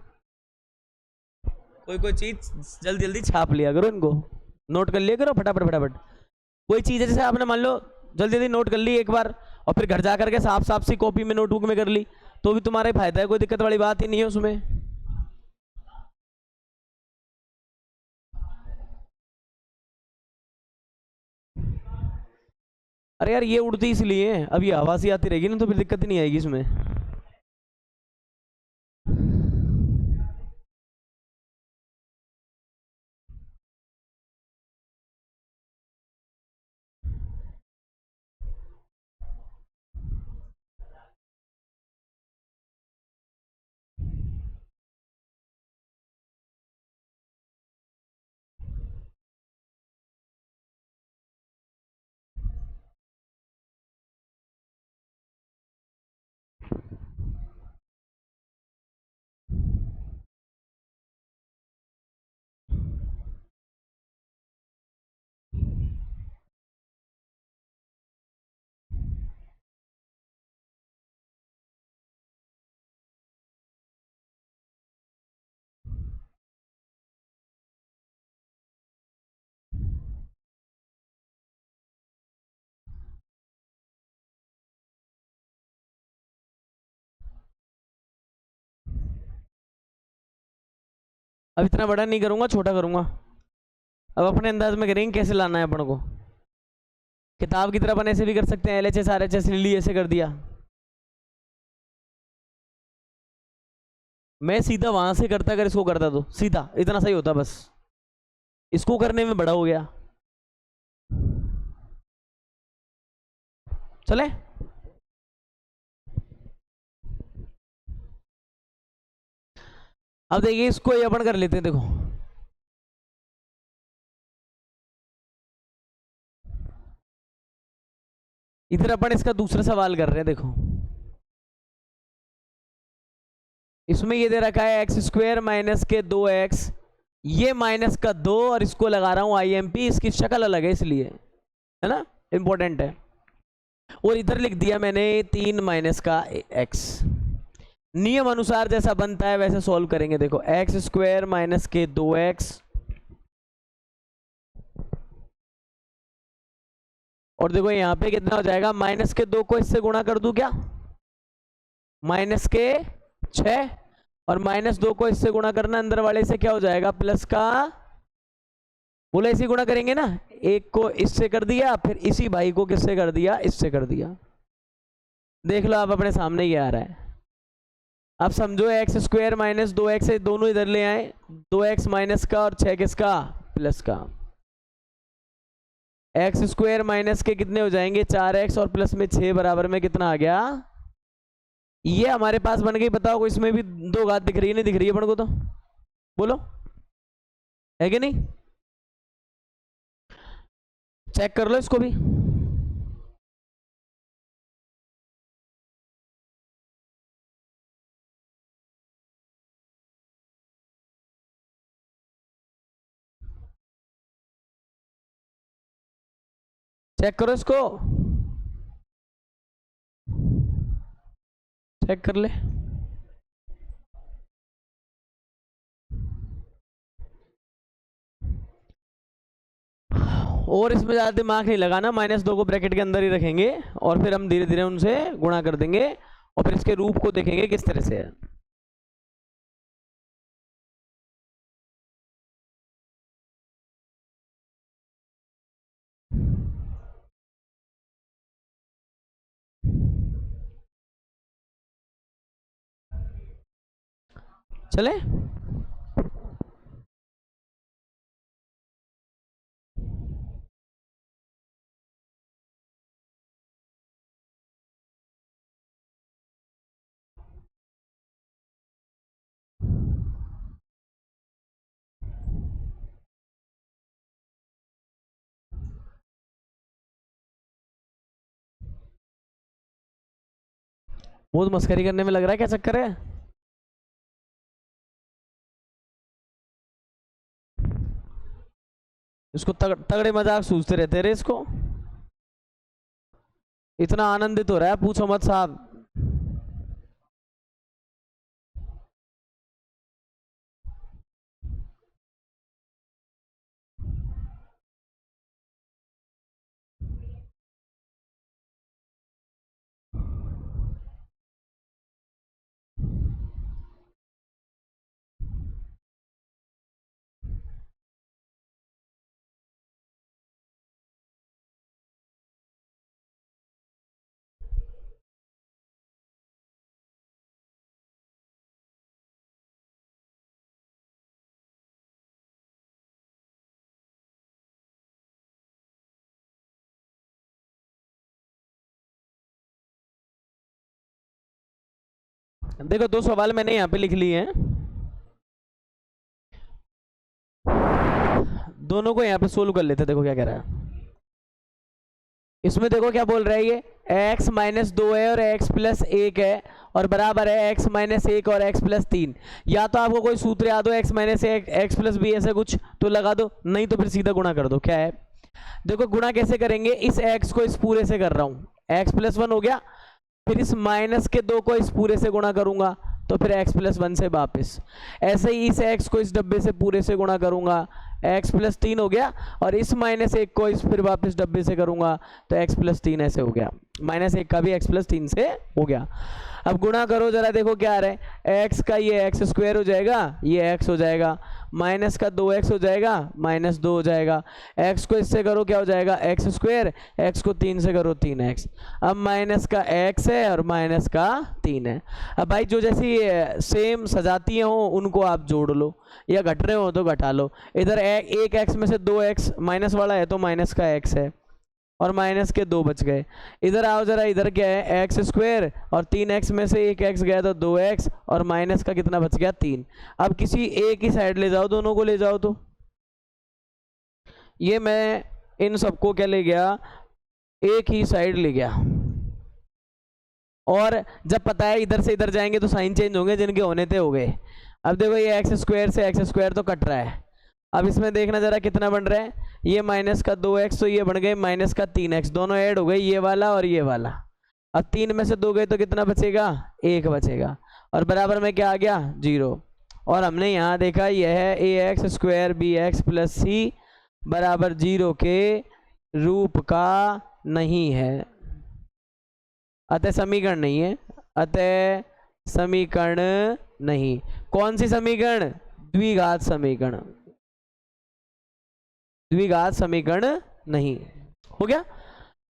कोई चीज जल्दी जल्दी छाप लिया करो, इनको नोट कर लिया करो फटाफट फटाफट। कोई चीज है जैसे आपने मान लो जल्दी जल्दी नोट कर ली एक बार, और फिर घर जा करके साफ साफ सी कॉपी में नोटबुक में कर ली, तो भी तुम्हारा ही फायदा है, कोई दिक्कत वाली बात ही नहीं है उसमें। अरे यार ये उड़ती इसलिए है, अब ये हवा सी आती रहेगी ना तो फिर दिक्कत ही नहीं आएगी इसमें। अब इतना बड़ा नहीं करूंगा, छोटा करूंगा। अब अपने अंदाज में करेंगे कैसे लाना है अपन को। किताब की तरह अपन ऐसे भी कर सकते हैं, LHS RHS ले ली, ऐसे कर दिया। मैं सीधा वहां से करता, अगर इसको करता तो सीधा इतना सही होता, बस इसको करने में बड़ा हो गया। चले, अब देखिए इसको ये अपन कर लेते हैं। देखो इधर अपन इसका दूसरा सवाल कर रहे हैं। देखो इसमें ये दे रखा है एक्स स्क्वायर माइनस के 2x, ये माइनस का 2 और इसको लगा रहा हूं IMP, इसकी शक्ल अलग है इसलिए, है ना, इंपॉर्टेंट है। और इधर लिख दिया मैंने 3 माइनस का x। नियम अनुसार जैसा बनता है वैसे सॉल्व करेंगे। देखो एक्स स्क्वायर माइनस के 2x और देखो यहाँ पे कितना हो जाएगा, माइनस के 2 को इससे गुणा कर दूं क्या, माइनस के 6, और माइनस 2 को इससे गुणा करना, अंदर वाले से क्या हो जाएगा, प्लस का, बोले इसी गुणा करेंगे ना, एक को इससे कर दिया, फिर इसी भाई को किससे कर दिया, इससे कर दिया। देख लो आप अपने सामने ही आ रहा है। अब समझो एक्स स्क्वायर माइनस 2x है, दोनों इधर ले आए, 2x माइनस का और 6 किसका, प्लस का। एक्स स्क्वायर माइनस के कितने हो जाएंगे, 4x और प्लस में 6 बराबर में कितना आ गया, ये हमारे पास बन गई। बताओ इसमें भी 2 घात दिख रही है, नहीं दिख रही है अपन को, तो बोलो है कि नहीं, चेक कर लो इसको भी। चेक करो इसको, चेक कर ले। और इसमें ज़्यादा दिमाग नहीं लगाना, -2 को ब्रैकेट के अंदर ही रखेंगे और फिर हम धीरे धीरे उनसे गुणा कर देंगे और फिर इसके रूप को देखेंगे किस तरह से है। चले, बहुत मस्करी करने में लग रहा है, क्या चक्कर है। इसको तगड़े मजाक सूझते रहते रे, इसको इतना आनंदित हो रहा है, पूछो मत साहब। देखो 2 सवाल मैंने यहाँ पे लिख लिए हैं, दोनों को यहाँ पे सोल्व कर लेते। देखो क्या कह रहा है इसमें, देखो क्या बोल रहा है, ये x माइनस 2 है और x प्लस 1 है और बराबर है x माइनस 1 और x प्लस 3। या तो आपको कोई सूत्र याद हो x minus 1 x plus b ऐसे कुछ तो लगा दो, नहीं तो फिर सीधा गुणा कर दो। क्या है, देखो गुणा कैसे करेंगे, इस x को इस पूरे से कर रहा हूँ, x प्लस 1 हो गया, फिर इस माइनस के 2 को इस पूरे से गुणा करूंगा तो फिर x प्लस 1 से वापस, ऐसे ही इस x को इस डब्बे से पूरे से गुणा करूंगा, x प्लस 3 हो गया, और इस -1 को इस फिर वापस डब्बे से करूंगा तो x प्लस 3 ऐसे हो गया। माइनस 1 का भी x प्लस 3 से हो गया। अब गुणा करो जरा, देखो क्या आ रहा है, x का ये एक्स स्क्वायर हो जाएगा, ये x हो जाएगा, माइनस का 2x हो जाएगा, माइनस 2 हो जाएगा, x को इससे करो क्या हो जाएगा एक्स स्क्वायर, x को 3 से करो 3x। अब माइनस का x है और माइनस का 3 है। अब भाई जो जैसी सेम सजाती हो उनको आप जोड़ लो, या घट रहे हो तो घटा लो। इधर एक x में से 2x माइनस वाला है तो माइनस का x है, और माइनस के 2 बच गए। इधर आओ जरा, इधर क्या है एक्स स्क्वायर, और 3x में से एक x गया तो 2x, और माइनस का कितना बच गया 3। अब किसी एक ही साइड ले जाओ, दोनों को ले जाओ। तो ये मैं इन सबको क्या ले गया, एक ही साइड ले गया। और जब पता है इधर से इधर जाएंगे तो साइन चेंज होंगे, जिनके होने थे हो गए। अब देखो ये एक्स स्क्वायर से एक्स स्क्वायर तो कट रहा है। अब इसमें देखना जरा कितना बन रहा है, ये माइनस का 2x तो ये बन गए माइनस का 3x, दोनों ऐड हो गए, ये वाला और ये वाला। अब 3 में से 2 गए तो कितना बचेगा, 1 बचेगा, और बराबर में क्या आ गया 0। और हमने यहाँ देखा यह है a x square b x plus c बराबर 0 के रूप का नहीं है, अतः समीकरण नहीं है, अतः समीकरण नहीं। कौन सी समीकरण, द्विघात समीकरण, द्विघात समीकरण नहीं। हो गया।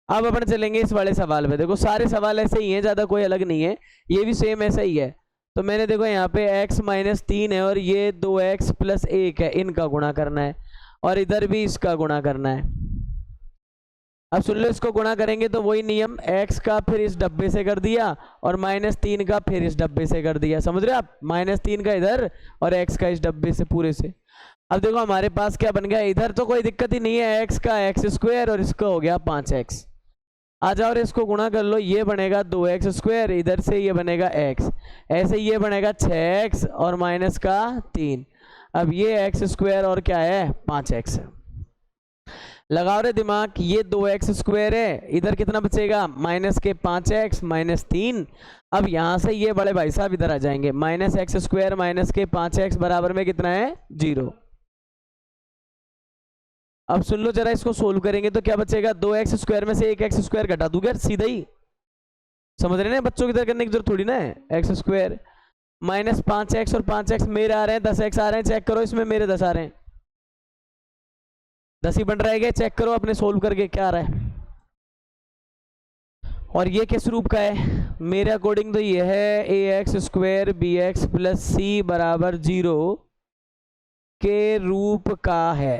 अब अपन चलेंगे इस वाले सवाल पे। देखो सारे सवाल ऐसे ही हैं, ज्यादा कोई अलग नहीं है, ये भी सेम ऐसा ही है। तो मैंने देखो यहाँ पे x माइनस 3 है और ये 2x प्लस 1 है, इनका गुणा करना है, और इधर भी इसका गुणा करना है। अब सुन लो, इसको गुणा करेंगे तो वही नियम, x का फिर इस डब्बे से कर दिया और माइनस 3 का फिर इस डब्बे से कर दिया, समझ रहे हो आप, माइनस 3 का इधर और x का इस डब्बे से पूरे से। अब देखो हमारे पास क्या बन गया, इधर तो कोई दिक्कत ही नहीं है, x का एक्स स्क्वायर और इसका हो गया 5x। आ जाओ और इसको गुणा कर लो, ये बनेगा 2x स्क्वायर, इधर से ये बनेगा x, ऐसे ये बनेगा 6x और माइनस का 3। अब ये x स्क्वायर और क्या है 5x। लगाओ रे दिमाग, ये 2x स्क्वायर है, इधर कितना बचेगा माइनस के 5x माइनस 3। अब यहां से ये बड़े भाई साहब इधर आ जाएंगे, माइनस एक्स स्क्वायर माइनस के 5x बराबर में कितना है 0। अब सुन लो जरा, इसको सोल्व करेंगे तो क्या बचेगा, 2x स्क्वायर में से एक एक्स स्क्वायर घटा दूंगा सीधा ही, समझ रहे ना बच्चों की तरह करने की जरूरत थोड़ी ना है। एक्स स्क्वायर माइनस 5x और 5x मेरे आ रहे हैं 10x आ रहे हैं, चेक करो इसमें मेरे 10 आ रहे हैं, 10 ही बन रहा है, चेक करो अपने सोल्व करके क्या आ रहा है। और ये किस रूप का है, मेरे अकॉर्डिंग तो ये है a x square b x plus c बराबर 0 के रूप का है।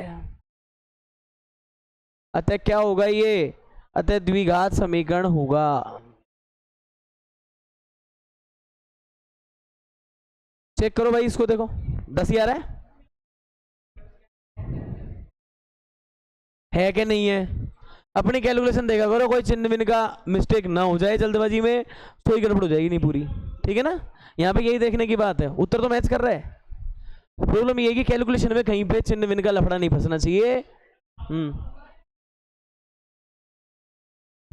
अतः क्या होगा ये, अतः द्विघात समीकरण होगा। चेक करो भाई इसको, देखो 10 ही आ रहा है कि नहीं है। अपनी कैलकुलेशन देखा करो, कोई चिन्ह विन्ह का मिस्टेक ना हो जाए जल्दबाजी में, तो ही गड़बड़ हो जाएगी नहीं पूरी, ठीक है ना। यहाँ पे यही देखने की बात है, उत्तर तो मैच कर रहा है, प्रॉब्लम ये कि कैलकुलेशन में कहीं पे चिन्ह विन्ह का लफड़ा नहीं फंसना चाहिए।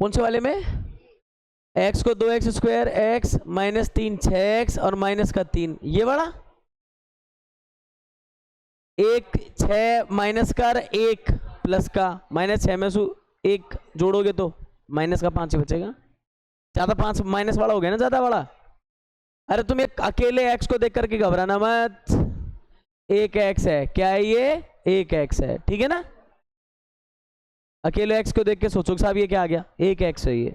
कौन से वाले में, x को 2x square x minus 3 6x और माइनस का 3, ये वाला 1 6 माइनस का 1 प्लस का माइनस 6 में से 1 जोड़ोगे तो माइनस का 5 बचेगा, ज्यादा 5 माइनस वाला हो गया ना ज्यादा वाला। अरे तुम एक अकेले x को देख करके घबराना मत, 1x है, क्या है ये 1x है, ठीक है ना। अकेले x को देख के सोचो साहब ये क्या आ गया, 1x है ये।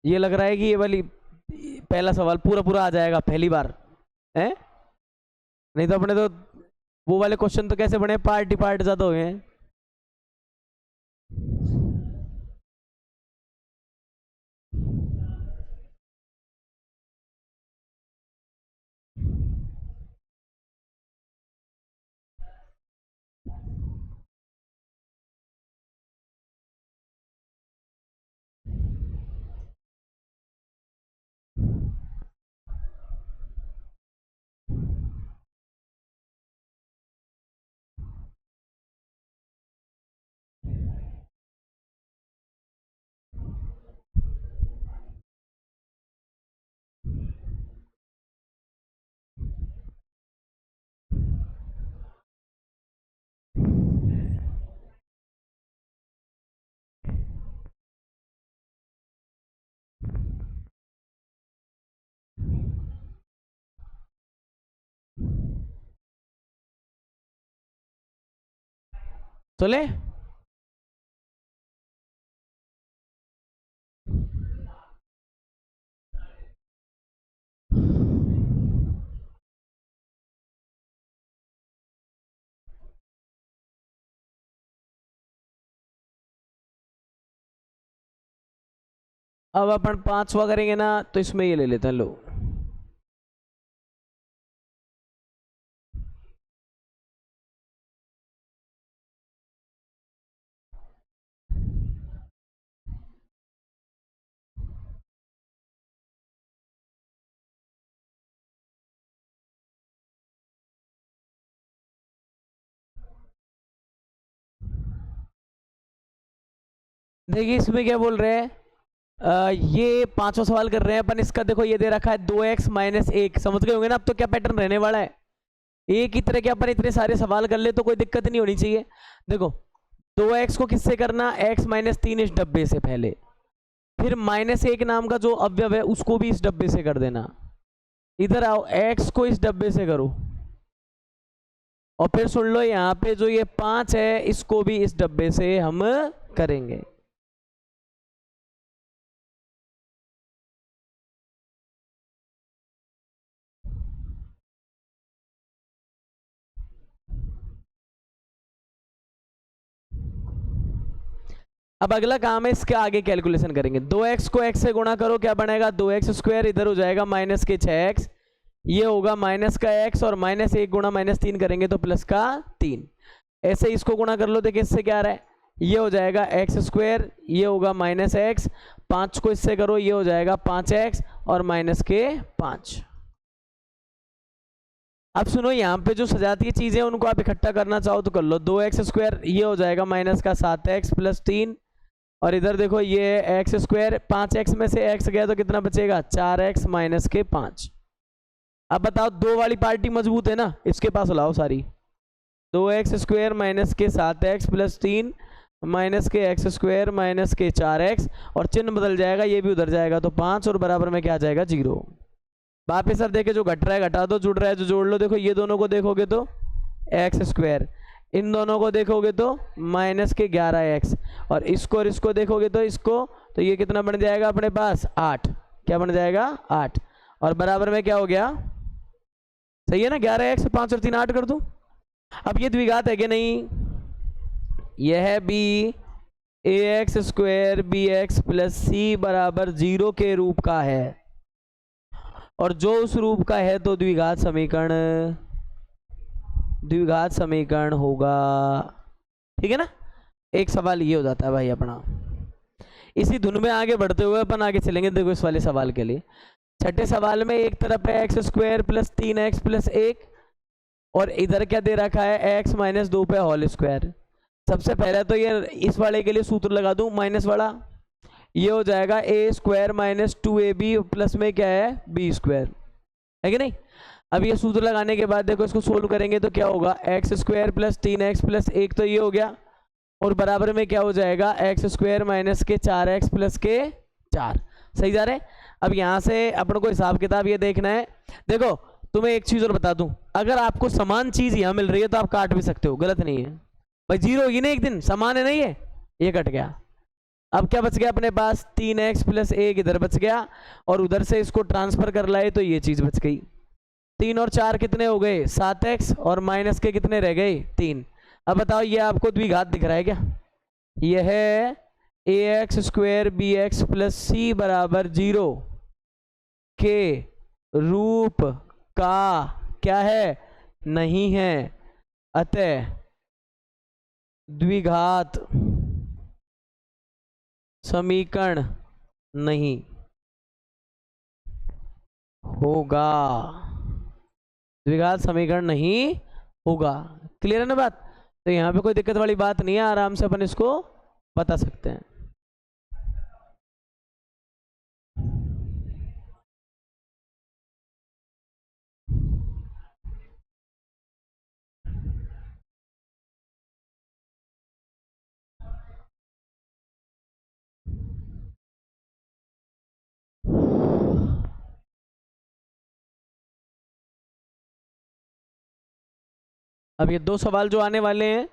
ये लग रहा है कि ये वाली पहला सवाल पूरा पूरा आ जाएगा पहली बार है, नहीं तो अपने तो वो वाले क्वेश्चन तो कैसे बने, पार्टी पार्ट ज्यादा हो गए हैं। चले। अब अपन पांचवा करेंगे ना, तो इसमें ये ले लेते हैं, लो। देखिए इसमें क्या बोल रहे हैं, ये पांचवा सवाल कर रहे हैं अपन इसका। देखो ये दे रखा है 2x-1, समझ गए होंगे ना अब तो क्या पैटर्न रहने वाला है। एक ही तरह के अपन इतने सारे सवाल कर ले तो कोई दिक्कत नहीं होनी चाहिए। देखो 2x को किससे करना, x-3 इस डब्बे से पहले, फिर -1 नाम का जो अवयव है उसको भी इस डब्बे से कर देना। इधर आओ, x को इस डब्बे से करो, और फिर सुन लो यहाँ पे जो ये 5 है इसको भी इस डब्बे से हम करेंगे। अब अगला काम है इसके आगे कैलकुलेशन करेंगे। 2x को x से गुणा करो, क्या बनेगा, 2x², इधर हो जाएगा -6x, ये होगा -x, और -1 गुणा -3 करेंगे तो +3। ऐसे इसको गुणा कर लो, देखिए इससे क्या आ रहा है, ये हो जाएगा x², ये होगा -x, 5 को इससे करो, ये हो जाएगा 5x और -5। अब सुनो, यहाँ पे जो सजाती चीजें उनको आप इकट्ठा करना चाहो तो कर लो। 2x², ये हो जाएगा -7x + 3, और इधर देखो ये x², 5x में से x गया तो कितना बचेगा, 4x - 5। अब बताओ, दो वाली पार्टी मजबूत है ना, इसके पास लाओ सारी। 2x² - 7x + 3 -x² - 4x, और चिन्ह बदल जाएगा, ये भी उधर जाएगा तो 5, और बराबर में क्या आ जाएगा, 0। वापिस सर देखे, जो घट रहा है घटा दो, जुड़ रहा है जो जोड़ लो। देखो ये दोनों को देखोगे तो x², इन दोनों को देखोगे तो -11x, और इसको देखोगे तो इसको, तो ये कितना बन जाएगा अपने पास, 8। क्या बन जाएगा, 8, और बराबर में क्या हो गया, सही है ना, 11x, 5 और 3 8 कर दूं। अब ये द्विघात है कि नहीं, यह भी ax² bx + c = 0 के रूप का है, और जो उस रूप का है तो द्विघात समीकरण होगा। ठीक है ना, एक सवाल ये हो जाता है भाई अपना। इसी धुन में आगे बढ़ते हुए अपन आगे चलेंगे। देखो इस वाले सवाल के लिए, छठे सवाल में एक तरफ है x² + 3x + 1, और इधर क्या दे रखा है, x - 2 पे होल स्क्वायर। सबसे पहले तो ये इस वाले के लिए सूत्र लगा दूं, माइनस वाला, ये हो जाएगा a² - 2ab प्लस में क्या है, b², है कि नहीं। अब ये सूत्र लगाने के बाद देखो इसको सोल्व करेंगे तो क्या होगा, x² + 3x + 1, तो ये हो गया, और बराबर में क्या हो जाएगा, x² - 4x + 4। सही जा रहे हैं। अब यहाँ से अपन को हिसाब किताब ये देखना है। देखो तुम्हें एक चीज और बता दूं, अगर आपको समान चीज यहाँ मिल रही है तो आप काट भी सकते हो, गलत नहीं है भाई, 0 होगी ना एक दिन, समान है नहीं है, ये कट गया। अब क्या बच गया अपने पास, 3x + 1 इधर बच गया, और उधर से इसको ट्रांसफर कर लाए तो ये चीज बच गई। 3 और 4 कितने हो गए, 7x, और माइनस के कितने रह गए, 3। अब बताओ ये आपको द्विघात दिख रहा है क्या, यह है ax² bx + c = 0 के रूप का क्या है, नहीं है, अतः द्विघात समीकरण नहीं होगा, द्विघात समीकरण नहीं होगा। क्लियर है ना बात। तो यहाँ पे कोई दिक्कत वाली बात नहीं है, आराम से अपन इसको बता सकते हैं। अब ये दो सवाल जो आने वाले हैं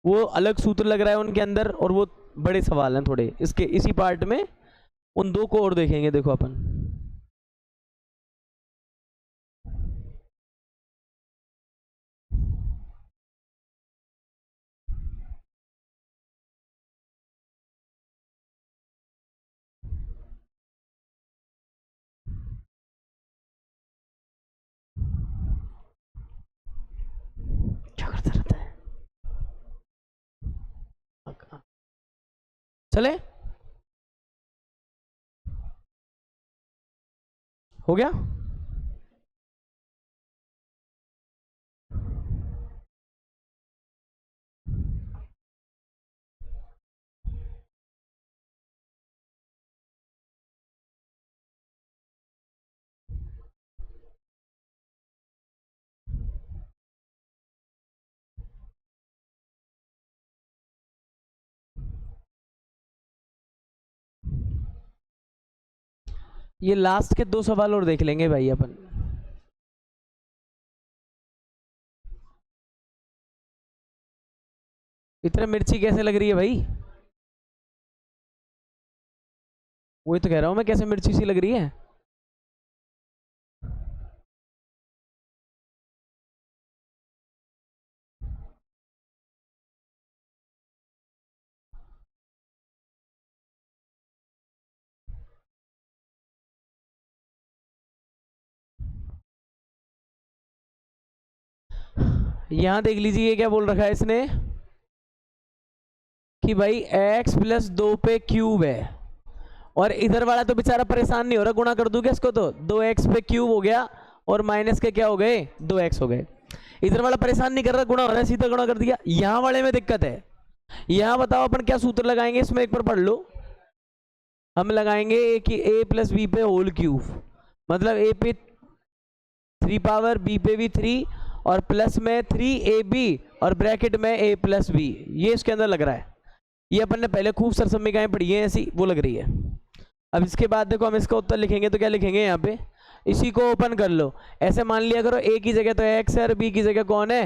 वो अलग सूत्र लग रहा है उनके अंदर, और वो बड़े सवाल हैं थोड़े इसके, इसी पार्ट में उन दो को और देखेंगे। देखो अपन क्या करता रहता है। चले, हो गया। ये लास्ट के दो सवाल और देख लेंगे भाई अपन। इतना मिर्ची कैसे लग रही है भाई? वही तो कह रहा हूं मैं, कैसे मिर्ची सी लग रही है। यहां देख लीजिए, ये क्या बोल रखा है इसने कि भाई x प्लस 2 पे क्यूब है, और इधर वाला तो बेचारा परेशान नहीं हो रहा, गुणा कर दूंगा इसको तो 2x पे क्यूब हो गया, और माइनस के क्या हो गए 2x हो गए। इधर वाला परेशान नहीं कर रहा, गुणा हो रहा है, सीधा गुणा कर दिया। यहां वाले में दिक्कत है। यहां बताओ अपन क्या सूत्र लगाएंगे इसमें, एक बार पढ़ लो। हम लगाएंगे कि a प्लस बी पे होल क्यूब, मतलब a पे 3 पावर, b पे भी 3, और प्लस में 3ab, और ब्रैकेट में a प्लस बी। ये इसके अंदर लग रहा है। ये अपन ने पहले खूब सरसम्मिकाएं पढ़ी हैं, ऐसी वो लग रही है। अब इसके बाद देखो हम इसका उत्तर लिखेंगे तो क्या लिखेंगे यहाँ पे, इसी को ओपन कर लो। ऐसे मान लिया करो a की जगह तो x है और b की जगह कौन है।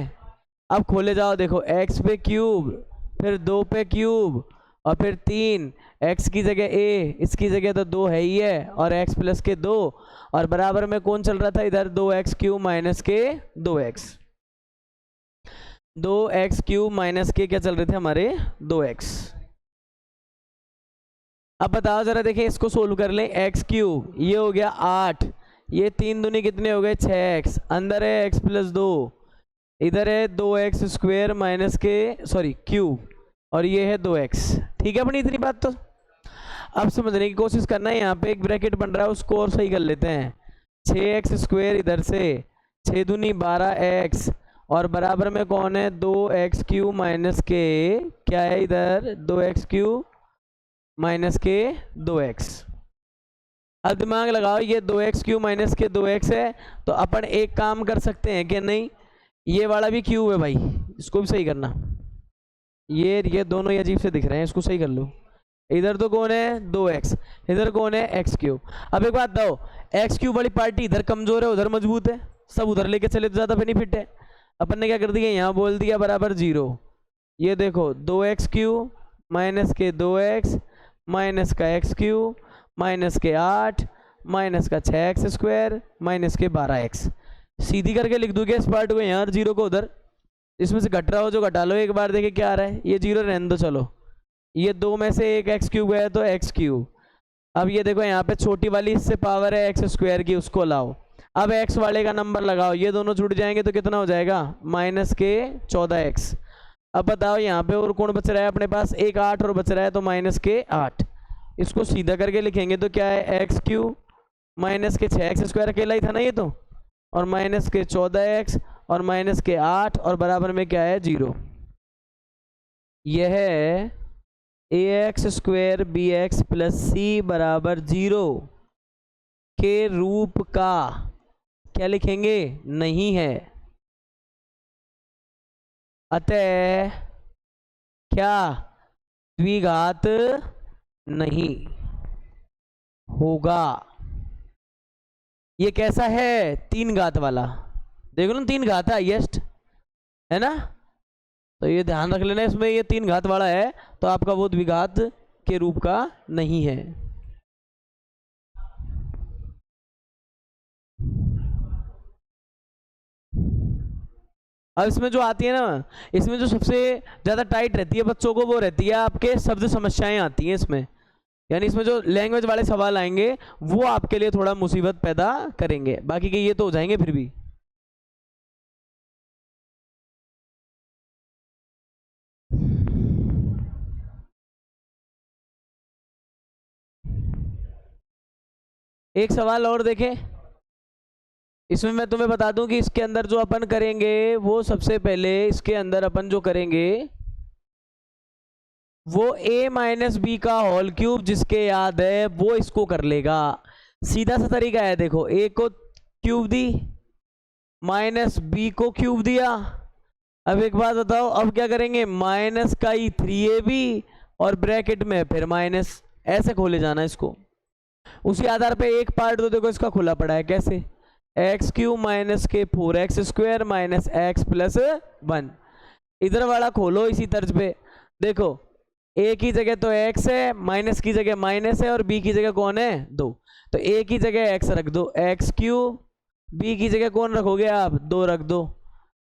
अब खोले जाओ, देखो x पे क्यूब, फिर 2 पे क्यूब, और फिर 3, x की जगह a, इसकी जगह तो 2 है ही है, और x प्लस के 2, और बराबर में कौन चल रहा था इधर 2x क्यूब माइनस के 2x। 2x क्यूब माइनस के क्या चल रहे थे हमारे 2x। अब बताओ जरा, देखिए इसको सोल्व कर लें। x क्यूब ये हो गया 8, ये 3 दूनी कितने हो गए 6x, अंदर है x प्लस 2, इधर है 2x स्क्वेयर माइनस के सॉरी क्यूब, और ये है 2x। ठीक है अपनी इतनी बात तो। अब समझने की कोशिश करना है, यहाँ पे एक ब्रैकेट बन रहा है उसको और सही कर लेते हैं। 6x स्क्वेयर इधर से, 6 दूनी 12x, और बराबर में कौन है 2x क्यूब माइनस के क्या है इधर 2x क्यूब माइनस के 2x। अब दिमाग लगाओ, ये 2x क्यूब माइनस के 2x है, तो अपन एक काम कर सकते हैं कि नहीं, ये वाला भी क्यूब है भाई, इसको भी सही करना। ये दोनों ही अजीब से दिख रहे हैं, इसको सही कर लो। इधर तो कौन है 2x, इधर कौन है x क्यूब। अब एक बात बताओ, x क्यूब वाली पार्टी इधर कमजोर है उधर मजबूत है, सब उधर लेके चले तो ज्यादा बेनिफिट है। अपन ने क्या कर दिया, यहाँ बोल दिया बराबर 0। ये देखो 2x क्यूब माइनस के 2x माइनस का x क्यूब माइनस के 8 माइनस का 6x स्क्वायर माइनस के 12x। सीधी करके लिख दूंगा इस पार्ट को यहाँ और 0 को उधर, इसमें से घट रहा हो जो घटा लो एक बार, देखे क्या आ रहा है। ये 0 रहने दो, चलो ये 2 में से एक x क्यूब है तो x क्यूब। अब ये देखो यहाँ पे छोटी वाली इससे पावर है x स्क्वायर की, उसको लाओ। अब x वाले का नंबर लगाओ, ये दोनों छूट जाएंगे तो कितना हो जाएगा माइनस के 14x। अब बताओ यहाँ पे और कौन बच रहा है अपने पास, एक 8 और बच रहा है तो माइनस के 8। इसको सीधा करके लिखेंगे तो क्या है x क्यूब माइनस के 6x स्क्वायर अकेला ही था ना ये तो, और माइनस के 14x और माइनस के 8, और बराबर में क्या है 0। यह है ax square bx plus c बराबर 0 के रूप का क्या लिखेंगे नहीं है। अतः क्या द्विघात नहीं होगा। ये कैसा है 3 घात वाला, देखो ना 3 घात है हाईएस्ट है ना, तो ये ध्यान रख लेना, इसमें ये 3 घात वाला है तो आपका वो द्विघात के रूप का नहीं है। अब इसमें जो आती है ना, इसमें जो सबसे ज्यादा टाइट रहती है बच्चों को, वो रहती है आपके शब्द समस्याएं आती हैं इसमें। यानी इसमें जो लैंग्वेज वाले सवाल आएंगे वो आपके लिए थोड़ा मुसीबत पैदा करेंगे, बाकी के ये तो हो जाएंगे फिर भी। एक सवाल और देखें, इसमें मैं तुम्हें बता दूं कि इसके अंदर जो अपन करेंगे वो सबसे पहले इसके अंदर अपन जो करेंगे वो a माइनस बी का होल क्यूब, जिसके याद है वो इसको कर लेगा। सीधा सा तरीका है, देखो a को क्यूब दी माइनस b को क्यूब दिया। अब एक बात बताओ, अब क्या करेंगे, माइनस का ही 3ab और ब्रैकेट में फिर माइनस, ऐसे खोले जाना इसको। उसी आधार पे एक पार्ट तो देखो इसका खुला पड़ा है, कैसे, एक्स क्यूब माइनस के 4x square minus x plus 1। इधर वाला खोलो इसी तर्ज पे, देखो a की जगह तो x है, माइनस की जगह माइनस है और b की जगह कौन है 2, तो a की जगह x रख दो एक्स क्यूब, b की जगह कौन रखोगे आप 2 रख दो।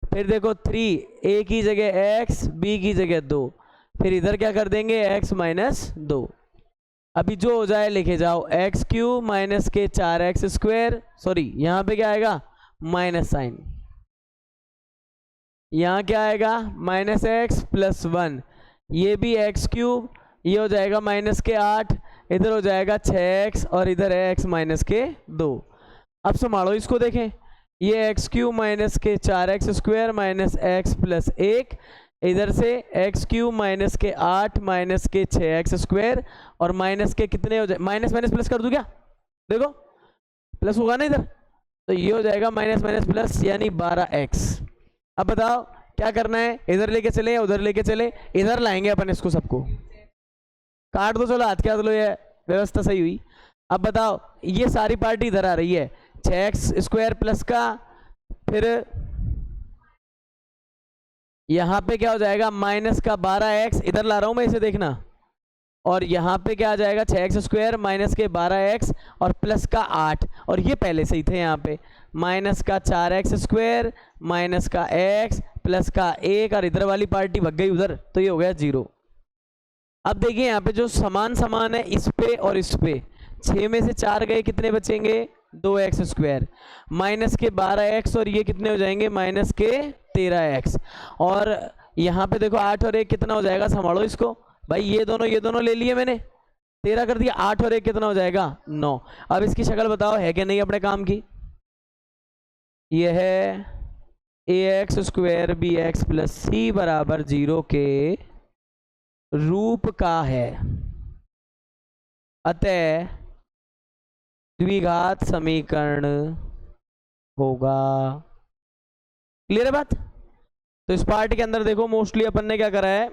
फिर देखो 3, a की जगह x b की जगह 2, फिर इधर क्या कर देंगे x माइनस 2। अभी जो हो जाए लिखे जाओ, एक्स क्यूब माइनस के 4x स्क्वायर, सॉरी यहाँ पे क्या आएगा माइनस साइन, यहाँ क्या आएगा माइनस एक्स प्लस 1, ये भी एक्स क्यूब, ये हो जाएगा माइनस के 8, इधर हो जाएगा 6x और इधर है x माइनस के 2। अब संभालो इसको, देखें ये एक्स क्यूब माइनस के 4x square minus x plus 1, इधर से एक्स क्यूब माइनस के 8 माइनस के 6x स्क्वायर और माइनस के कितने हो जाए, माइनस माइनस प्लस कर दूं क्या, देखो प्लस होगा ना इधर, तो ये हो जाएगा माइनस माइनस प्लस यानी 12x। अब बताओ क्या करना है, इधर लेके चले या उधर लेके चले, इधर लाएंगे अपन इसको, सबको काट दो, चलो हाथ के हाथ लो, ये व्यवस्था सही हुई। अब बताओ ये सारी पार्टी इधर आ रही है, 6x स्क्वायर प्लस का, फिर यहाँ पे क्या हो जाएगा माइनस का 12x, इधर ला रहा हूं मैं इसे देखना, और यहाँ पे क्या आ जाएगा 6x स्क्वायर माइनस के 12x और प्लस का 8, और ये पहले से ही थे यहाँ पे माइनस का 4x स्क्वायर माइनस का x प्लस का 1, और इधर वाली पार्टी भग गई उधर, तो ये हो गया 0। अब देखिए यहाँ पे जो समान समान है इस पे और इस पे, 6 में से 4 गए, कितने बचेंगे 2x स्क्वायर माइनस के 12x और ये कितने हो जाएंगे माइनस के 13x, और यहाँ पे देखो 8 और 1 कितना हो जाएगा, संभालो इसको भाई, ये दोनों ले लिए मैंने, 13 कर दिया, 8 और 1 कितना हो जाएगा 9। अब इसकी शक्ल बताओ है कि नहीं अपने काम की, ये है ax square b x plus c बराबर 0 के रूप का है, अतः द्विघात समीकरण होगा। क्लियर है बात। तो इस पार्ट के अंदर देखो मोस्टली अपन ने क्या करा है,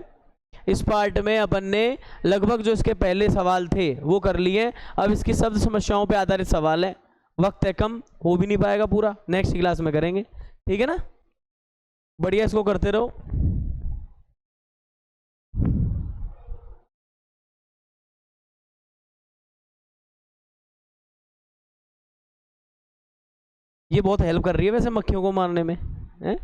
इस पार्ट में अपन ने लगभग जो इसके पहले सवाल थे वो कर लिए। अब इसकी शब्द समस्याओं पे आधारित सवाल है, वक्त है कम, हो भी नहीं पाएगा पूरा, नेक्स्ट क्लास में करेंगे, ठीक है ना, बढ़िया इसको करते रहो। ये बहुत हेल्प कर रही है वैसे मक्खियों को मारने में, है?